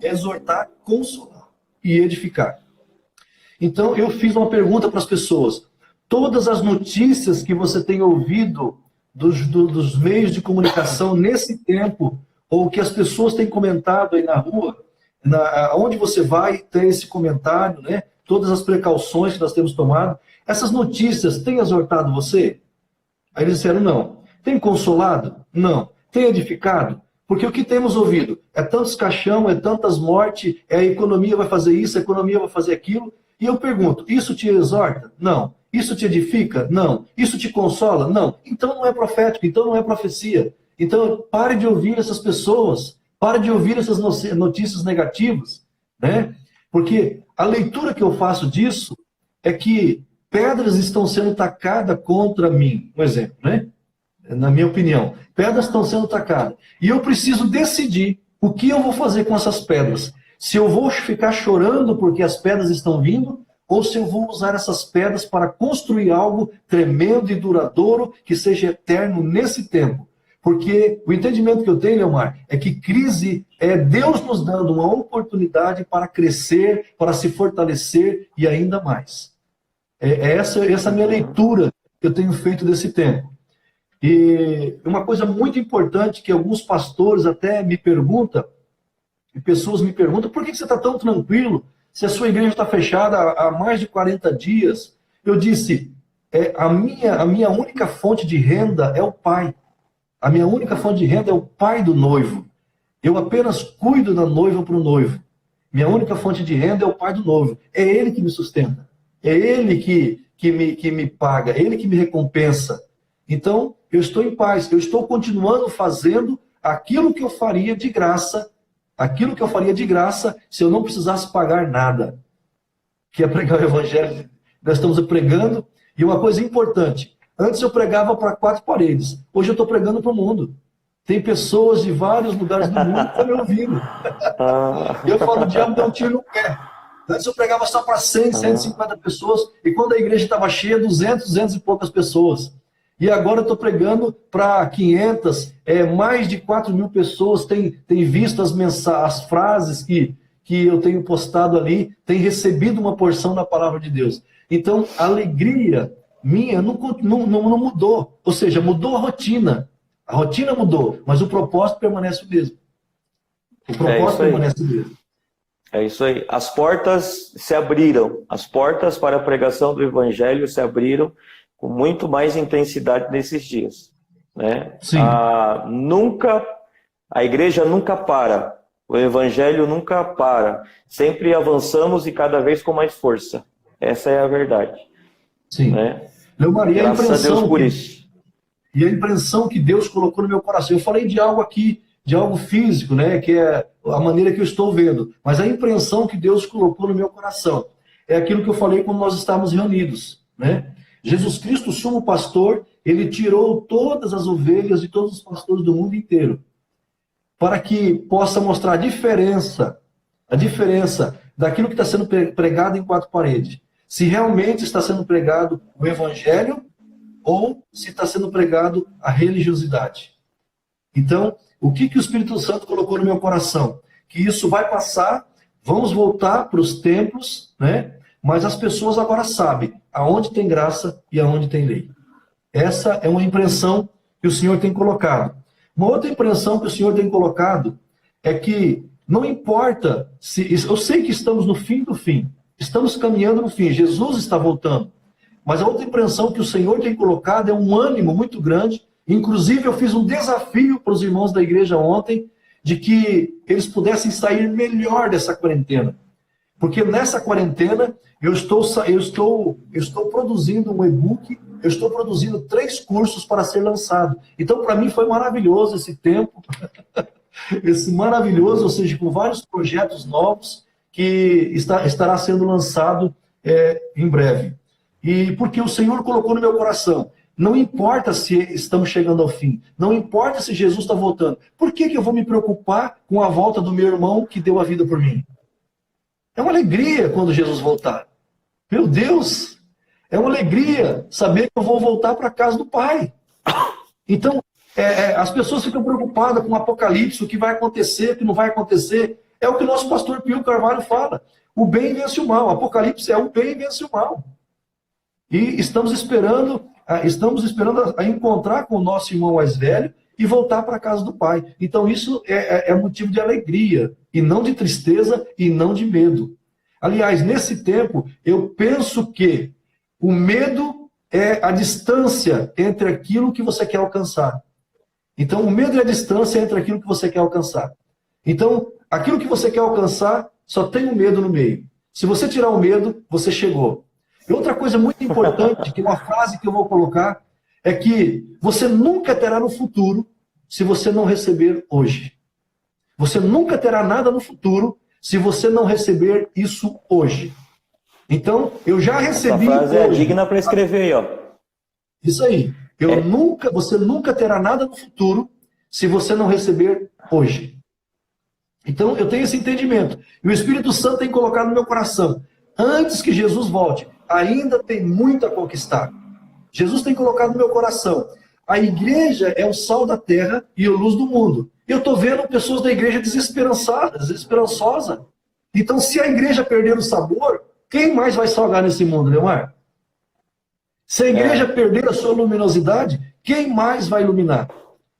Exortar, consolar e edificar. Então, eu fiz uma pergunta para as pessoas. Todas as notícias que você tem ouvido dos meios de comunicação nesse tempo, ou que as pessoas têm comentado aí na rua, onde você vai ter esse comentário, né? Todas as precauções que nós temos tomado, essas notícias têm exortado você? Aí eles disseram não. Tem consolado? Não. Tem edificado? Porque o que temos ouvido é tantos caixão, é tantas mortes, a economia vai fazer isso, a economia vai fazer aquilo. E eu pergunto, isso te exorta? Não. Isso te edifica? Não. Isso te consola? Não. Então não é profético, então não é profecia. Então pare de ouvir essas pessoas, pare de ouvir essas notícias negativas, né? Porque a leitura que eu faço disso é que pedras estão sendo tacadas contra mim. Um exemplo, né? Na minha opinião. Pedras estão sendo tacadas. E eu preciso decidir o que eu vou fazer com essas pedras. Se eu vou ficar chorando porque as pedras estão vindo, ou se eu vou usar essas pedras para construir algo tremendo e duradouro que seja eterno nesse tempo. Porque o entendimento que eu tenho, Leomar, é que crise é Deus nos dando uma oportunidade para crescer, para se fortalecer e ainda mais. Essa minha leitura que eu tenho feito desse tempo. E uma coisa muito importante que alguns pastores até me perguntam, e pessoas me perguntam, por que você está tão tranquilo se a sua igreja está fechada há mais de 40 dias? Eu disse, a minha única fonte de renda é o pai. A minha única fonte de renda é o pai do noivo. Eu apenas cuido da noiva para o noivo. Minha única fonte de renda é o pai do noivo. É ele que me sustenta. É ele que me paga. É ele que me recompensa. Então, eu estou em paz. Eu estou continuando fazendo aquilo que eu faria de graça. Aquilo que eu faria de graça se eu não precisasse pagar nada. Que é pregar o evangelho. Nós estamos pregando. E uma coisa importante. Antes eu pregava para 4 paredes. Hoje eu estou pregando para o mundo. Tem pessoas de vários lugares do mundo que estão me ouvindo. Eu falo, o diabo dá um tiro no pé. Antes eu pregava só para 100, 150 pessoas. E quando a igreja estava cheia, 200 e poucas pessoas. E agora eu estou pregando para 500, mais de 4.000 pessoas têm visto as frases que eu tenho postado ali, têm recebido uma porção da palavra de Deus. Então, a alegria minha não mudou. Ou seja, mudou a rotina. A rotina mudou, mas o propósito permanece o mesmo. O propósito permanece o mesmo. É isso aí. As portas se abriram. As portas para a pregação do evangelho se abriram com muito mais intensidade nesses dias, né? Sim. A igreja nunca para, o evangelho nunca para, sempre avançamos e cada vez com mais força. Essa é a verdade. Sim. Né? Leomar, graças a Deus por isso. E a impressão que Deus colocou no meu coração. Eu falei de algo aqui, de algo físico, né? Que é a maneira que eu estou vendo. Mas a impressão que Deus colocou no meu coração é aquilo que eu falei quando nós estávamos reunidos, né? Jesus Cristo, o sumo pastor, ele tirou todas as ovelhas de todos os pastores do mundo inteiro, para que possa mostrar a diferença daquilo que está sendo pregado em 4 paredes. Se realmente está sendo pregado o evangelho ou se está sendo pregado a religiosidade. Então, o que o Espírito Santo colocou no meu coração? Que isso vai passar, vamos voltar para os templos, né? mas as pessoas agora sabem aonde tem graça e aonde tem lei. Essa é uma impressão que o Senhor tem colocado. Uma outra impressão que o Senhor tem colocado é que não importa se... Eu sei que estamos no fim do fim. Estamos caminhando no fim. Jesus está voltando. Mas a outra impressão que o Senhor tem colocado é um ânimo muito grande. Inclusive, eu fiz um desafio para os irmãos da igreja ontem de que eles pudessem sair melhor dessa quarentena. Porque nessa quarentena eu estou produzindo um e-book, eu estou produzindo 3 cursos para ser lançado. Então, para mim, foi maravilhoso esse tempo. Esse maravilhoso, ou seja, com vários projetos novos que estará sendo lançado em breve. E porque o Senhor colocou no meu coração, não importa se estamos chegando ao fim, não importa se Jesus está voltando, por que eu vou me preocupar com a volta do meu irmão que deu a vida por mim? É uma alegria quando Jesus voltar. Meu Deus, é uma alegria saber que eu vou voltar para a casa do Pai. Então, as pessoas ficam preocupadas com o Apocalipse, o que vai acontecer, o que não vai acontecer. É o que o nosso pastor Pio Carvalho fala. O bem vence o mal. O Apocalipse é o bem vence o mal. E estamos esperando a encontrar com o nosso irmão mais velho e voltar para a casa do Pai. Então isso é motivo de alegria, e não de tristeza, e não de medo. Aliás, nesse tempo, eu penso que o medo é a distância entre aquilo que você quer alcançar. Então, o medo é a distância entre aquilo que você quer alcançar. Então, aquilo que você quer alcançar, só tem o medo no meio. Se você tirar o medo, você chegou. E outra coisa muito importante, que é uma frase que eu vou colocar, é que você nunca terá no futuro se você não receber hoje. Você nunca terá nada no futuro se você não receber isso hoje. Então, eu já recebi... Essa frase hoje. É digna para escrever aí, ó. Isso aí. Você nunca terá nada no futuro se você não receber hoje. Então, eu tenho esse entendimento. E o Espírito Santo tem colocado no meu coração. Antes que Jesus volte, ainda tem muito a conquistar. Jesus tem colocado no meu coração. A igreja é o sal da terra e a luz do mundo. Eu estou vendo pessoas da igreja desesperançosas. Então, se a igreja perder o sabor, quem mais vai salgar nesse mundo, Leomar? Se a igreja perder a sua luminosidade, quem mais vai iluminar?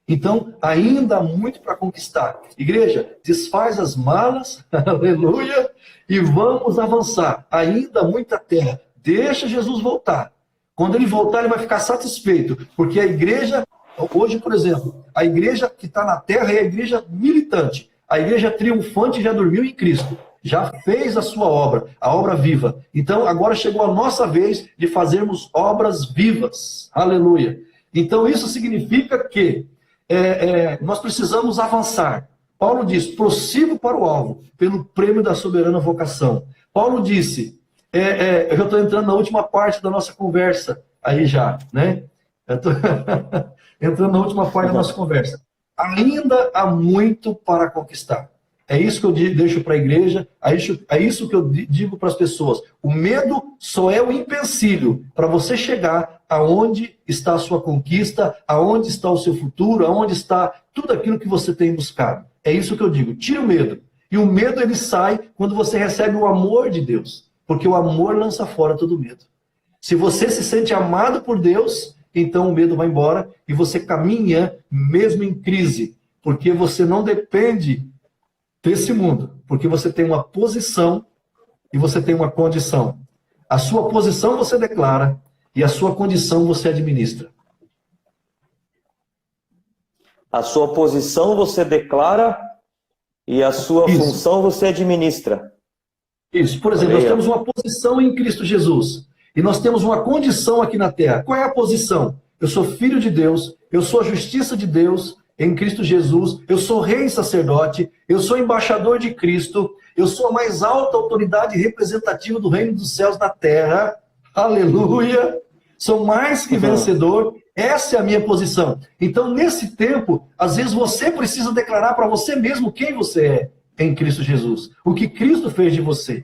Então, ainda há muito para conquistar. Igreja, desfaz as malas, aleluia, e vamos avançar. Ainda há muita terra. Deixa Jesus voltar. Quando ele voltar, ele vai ficar satisfeito. Porque a igreja, hoje, por exemplo, a igreja que está na terra é a igreja militante. A igreja triunfante já dormiu em Cristo. Já fez a sua obra, a obra viva. Então, agora chegou a nossa vez de fazermos obras vivas. Aleluia. Então, isso significa que nós precisamos avançar. Paulo diz, prossigo para o alvo, pelo prêmio da soberana vocação. Paulo disse, eu já estou entrando na última parte da nossa conversa, aí já, né? Eu estou entrando na última parte da nossa conversa. Ainda há muito para conquistar. É isso que eu deixo para a igreja, é isso que eu digo para as pessoas. O medo só é o empecilho para você chegar aonde está a sua conquista, aonde está o seu futuro, aonde está tudo aquilo que você tem buscado. É isso que eu digo, tira o medo. E o medo ele sai quando você recebe o amor de Deus, porque o amor lança fora todo medo. Se você se sente amado por Deus, então o medo vai embora e você caminha mesmo em crise, porque você não depende desse mundo, porque você tem uma posição e você tem uma condição. A sua posição você declara e a sua condição você administra. A sua posição você declara e a sua função você administra. Isso. Por exemplo, nós temos uma posição em Cristo Jesus e nós temos uma condição aqui na terra. Qual é a posição? Eu sou filho de Deus, eu sou a justiça de Deus em Cristo Jesus, eu sou rei e sacerdote, eu sou embaixador de Cristo, eu sou a mais alta autoridade representativa do reino dos céus na terra, aleluia, sou mais que vencedor, essa é a minha posição. Então, nesse tempo, às vezes você precisa declarar para você mesmo quem você é em Cristo Jesus, o que Cristo fez de você.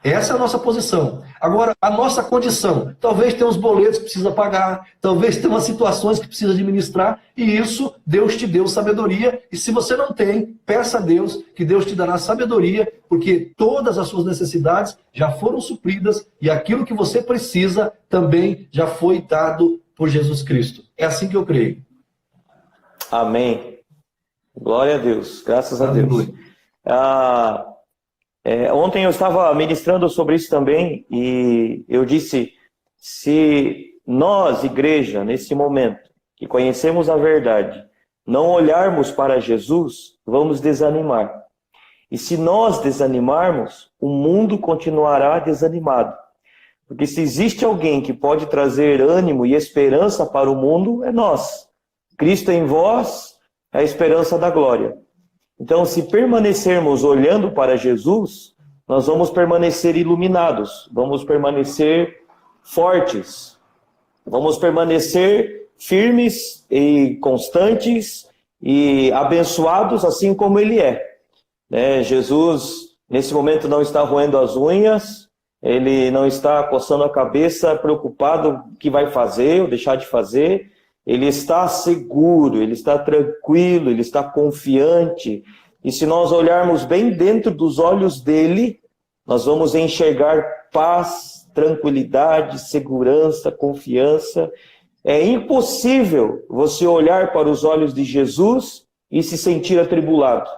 Essa é a nossa posição. Agora, a nossa condição, talvez tenha uns boletos que precisa pagar, talvez tenha umas situações que precisa administrar, e isso Deus te deu sabedoria, e se você não tem, peça a Deus, que Deus te dará sabedoria, porque todas as suas necessidades já foram supridas, e aquilo que você precisa também já foi dado por Jesus Cristo. É assim que eu creio. Amém. Glória a Deus, graças a Deus. Aleluia. Ontem eu estava ministrando sobre isso também e eu disse, se nós, igreja, nesse momento, que conhecemos a verdade, não olharmos para Jesus, vamos desanimar. E se nós desanimarmos, o mundo continuará desanimado. Porque se existe alguém que pode trazer ânimo e esperança para o mundo, é nós. Cristo em vós é a esperança da glória. Então, se permanecermos olhando para Jesus, nós vamos permanecer iluminados, vamos permanecer fortes, vamos permanecer firmes e constantes e abençoados, assim como Ele é. Jesus, nesse momento, não está roendo as unhas, Ele não está coçando a cabeça, preocupado com o que vai fazer ou deixar de fazer. Ele está seguro, ele está tranquilo, ele está confiante. E se nós olharmos bem dentro dos olhos dele, nós vamos enxergar paz, tranquilidade, segurança, confiança. É impossível você olhar para os olhos de Jesus e se sentir atribulado.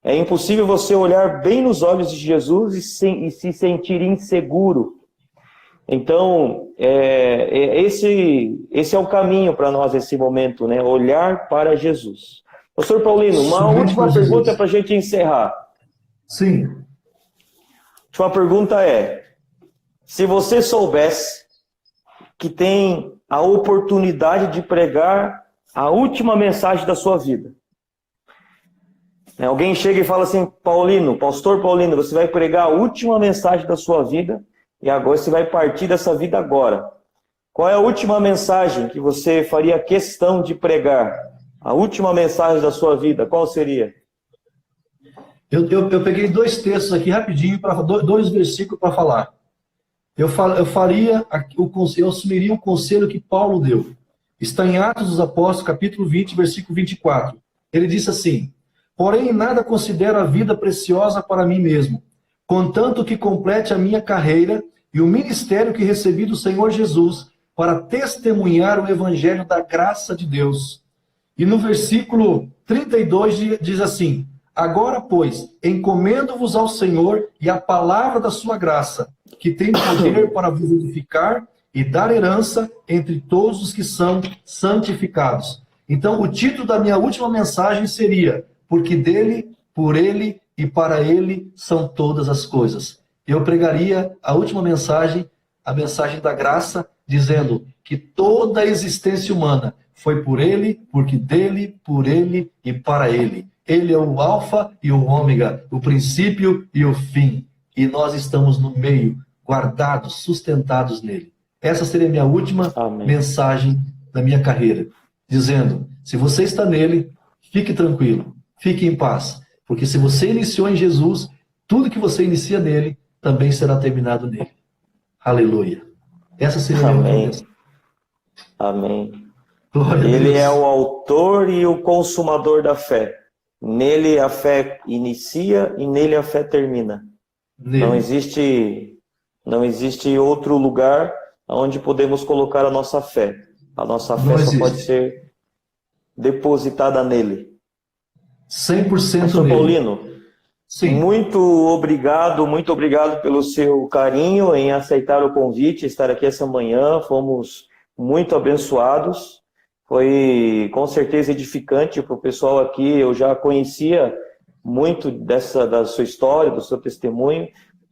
É impossível você olhar bem nos olhos de Jesus e se sentir inseguro. Então, esse é o caminho para nós nesse momento, né? Olhar para Jesus. Pastor Paulino, uma última pergunta para a gente encerrar. Sim. A última pergunta é, se você soubesse que tem a oportunidade de pregar a última mensagem da sua vida, alguém chega e fala assim, Paulino, pastor Paulino, você vai pregar a última mensagem da sua vida, e agora você vai partir dessa vida agora. Qual é a última mensagem que você faria questão de pregar? A última mensagem da sua vida, qual seria? Eu peguei 2 textos aqui rapidinho, 2 versículos para falar. Eu assumiria o conselho que Paulo deu. Está em Atos dos Apóstolos, capítulo 20, versículo 24. Ele disse assim, porém nada considero a vida preciosa para mim mesmo, contanto que complete a minha carreira e o ministério que recebi do Senhor Jesus para testemunhar o evangelho da graça de Deus. E no versículo 32 diz assim, agora, pois, encomendo-vos ao Senhor e à palavra da sua graça, que tem poder para vos edificar e dar herança entre todos os que são santificados. Então, o título da minha última mensagem seria, porque dele, por ele e para ele são todas as coisas. Eu pregaria a última mensagem, a mensagem da graça, dizendo que toda a existência humana foi por ele, porque dele, por ele e para ele. Ele é o alfa e o ômega, o princípio e o fim. E nós estamos no meio, guardados, sustentados nele. Essa seria a minha última mensagem da minha carreira. Dizendo, se você está nele, fique tranquilo, fique em paz. Porque se você iniciou em Jesus, tudo que você inicia nele, também será terminado nele. Aleluia. Essa seria a minha mensagem. Amém. Glória Ele a Deus. é o autor e o consumador da fé. Nele a fé inicia e nele a fé termina. Nele. Não existe outro lugar onde podemos colocar a nossa fé. A nossa fé só pode ser depositada nele. 100% Pastor nele. Paulino, Sim. muito obrigado pelo seu carinho em aceitar o convite, estar aqui essa manhã. Fomos muito abençoados. Foi com certeza edificante para o pessoal aqui. Eu já conhecia muito da sua história, do seu testemunho,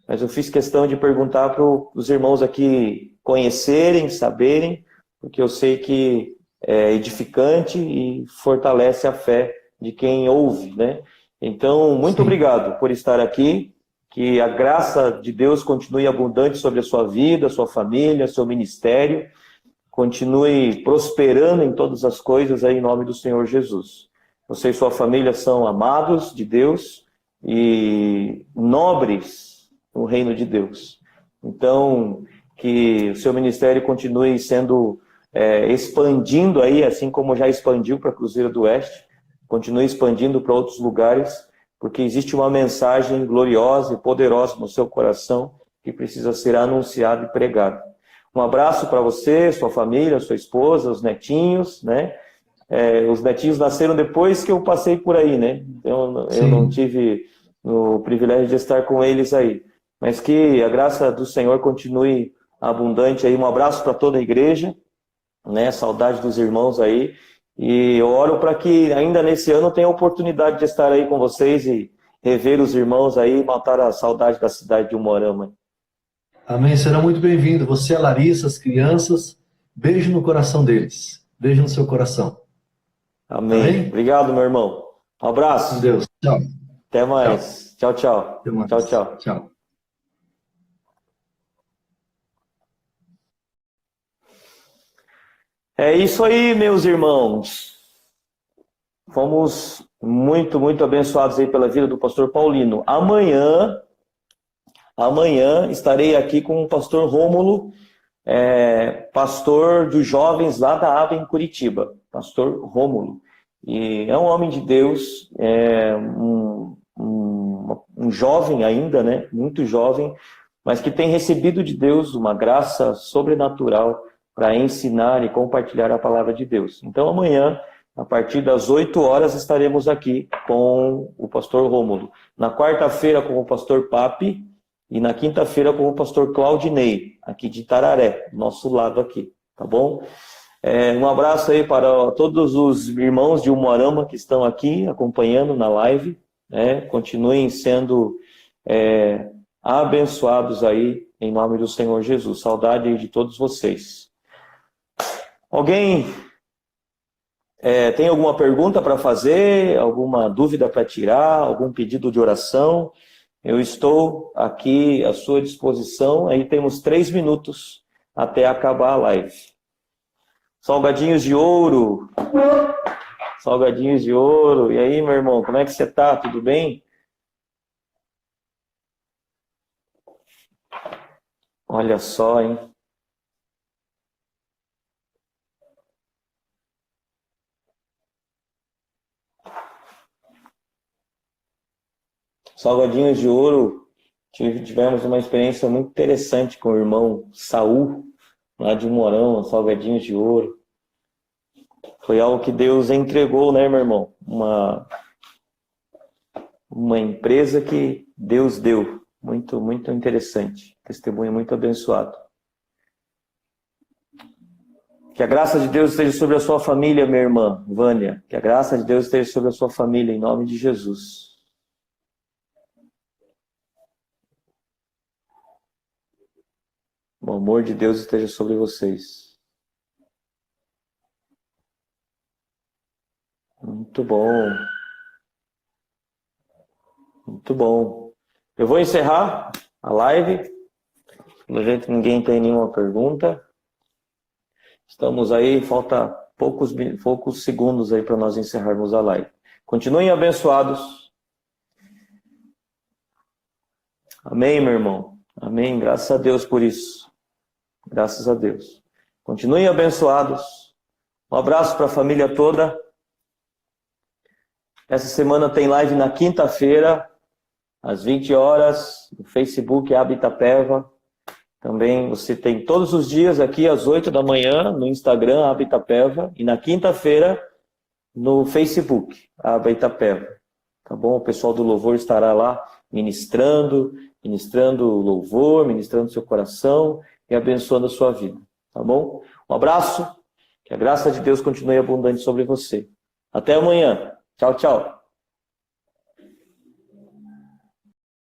mas eu fiz questão de perguntar para os irmãos aqui conhecerem, saberem, porque eu sei que é edificante e fortalece a fé de quem ouve, né? Então, muito obrigado por estar aqui, que a graça de Deus continue abundante sobre a sua vida, a sua família, seu ministério, continue prosperando em todas as coisas aí, em nome do Senhor Jesus. Você e sua família são amados de Deus e nobres no reino de Deus. Então, que o seu ministério continue sendo expandindo aí, assim como já expandiu para Cruzeiro do Oeste, continue expandindo para outros lugares, porque existe uma mensagem gloriosa e poderosa no seu coração que precisa ser anunciada e pregada. Um abraço para você, sua família, sua esposa, os netinhos, né? Os netinhos nasceram depois que eu passei por aí, né? Então, eu não tive o privilégio de estar com eles aí. Mas que a graça do Senhor continue abundante aí. Um abraço para toda a igreja, né? Saudade dos irmãos aí. E eu oro para que ainda nesse ano eu tenha a oportunidade de estar aí com vocês e rever os irmãos aí e matar a saudade da cidade de Umuarama. Amém, será muito bem-vindo. Você, a Larissa, as crianças, beijo no coração deles. Beijo no seu coração. Amém. Amém? Obrigado, meu irmão. Um abraço. Com Deus. Tchau. Até mais. Tchau, tchau. Até mais. Tchau, tchau. Tchau. É isso aí, meus irmãos. Fomos muito, muito abençoados aí pela vida do pastor Paulino. Amanhã estarei aqui com o pastor Rômulo, pastor dos jovens lá da ABA em Curitiba. Pastor Rômulo. E é um homem de Deus, um jovem ainda, né? Muito jovem, mas que tem recebido de Deus uma graça sobrenatural para ensinar e compartilhar a palavra de Deus. Então amanhã, a partir das 8 horas, estaremos aqui com o pastor Rômulo. Na quarta-feira com o pastor Papi e na quinta-feira com o pastor Claudinei, aqui de Itararé, nosso lado aqui, tá bom? Um abraço aí para todos os irmãos de Umuarama que estão aqui acompanhando na live, né? Continuem sendo abençoados aí em nome do Senhor Jesus. Saudade aí de todos vocês. Alguém tem alguma pergunta para fazer? Alguma dúvida para tirar? Algum pedido de oração? Eu estou aqui à sua disposição. Aí temos 3 minutos até acabar a live. Salgadinhos de ouro. Salgadinhos de ouro. E aí, meu irmão, como é que você tá? Tudo bem? Olha só, hein? Salgadinhos de ouro, tivemos uma experiência muito interessante com o irmão Saul, lá de Morão, salgadinhos de ouro. Foi algo que Deus entregou, né, meu irmão? Uma empresa que Deus deu. Muito, muito interessante. Testemunho muito abençoado. Que a graça de Deus esteja sobre a sua família, minha irmã Vânia. Que a graça de Deus esteja sobre a sua família, em nome de Jesus. O amor de Deus esteja sobre vocês. Muito bom. Muito bom. Eu vou encerrar a live. Pelo jeito ninguém tem nenhuma pergunta. Estamos aí, falta poucos segundos aí para nós encerrarmos a live. Continuem abençoados. Amém, meu irmão. Amém. Graças a Deus por isso. Graças a Deus. Continuem abençoados. Um abraço para a família toda. Essa semana tem live na quinta-feira, às 20 horas, no Facebook Aba Itapeva. Também você tem todos os dias aqui às 8 da manhã no Instagram Aba Itapeva e na quinta-feira no Facebook Aba Itapeva. Tá bom? O pessoal do louvor estará lá ministrando louvor, ministrando seu coração e abençoando a sua vida. Tá bom? Um abraço. Que a graça de Deus continue abundante sobre você. Até amanhã. Tchau, tchau.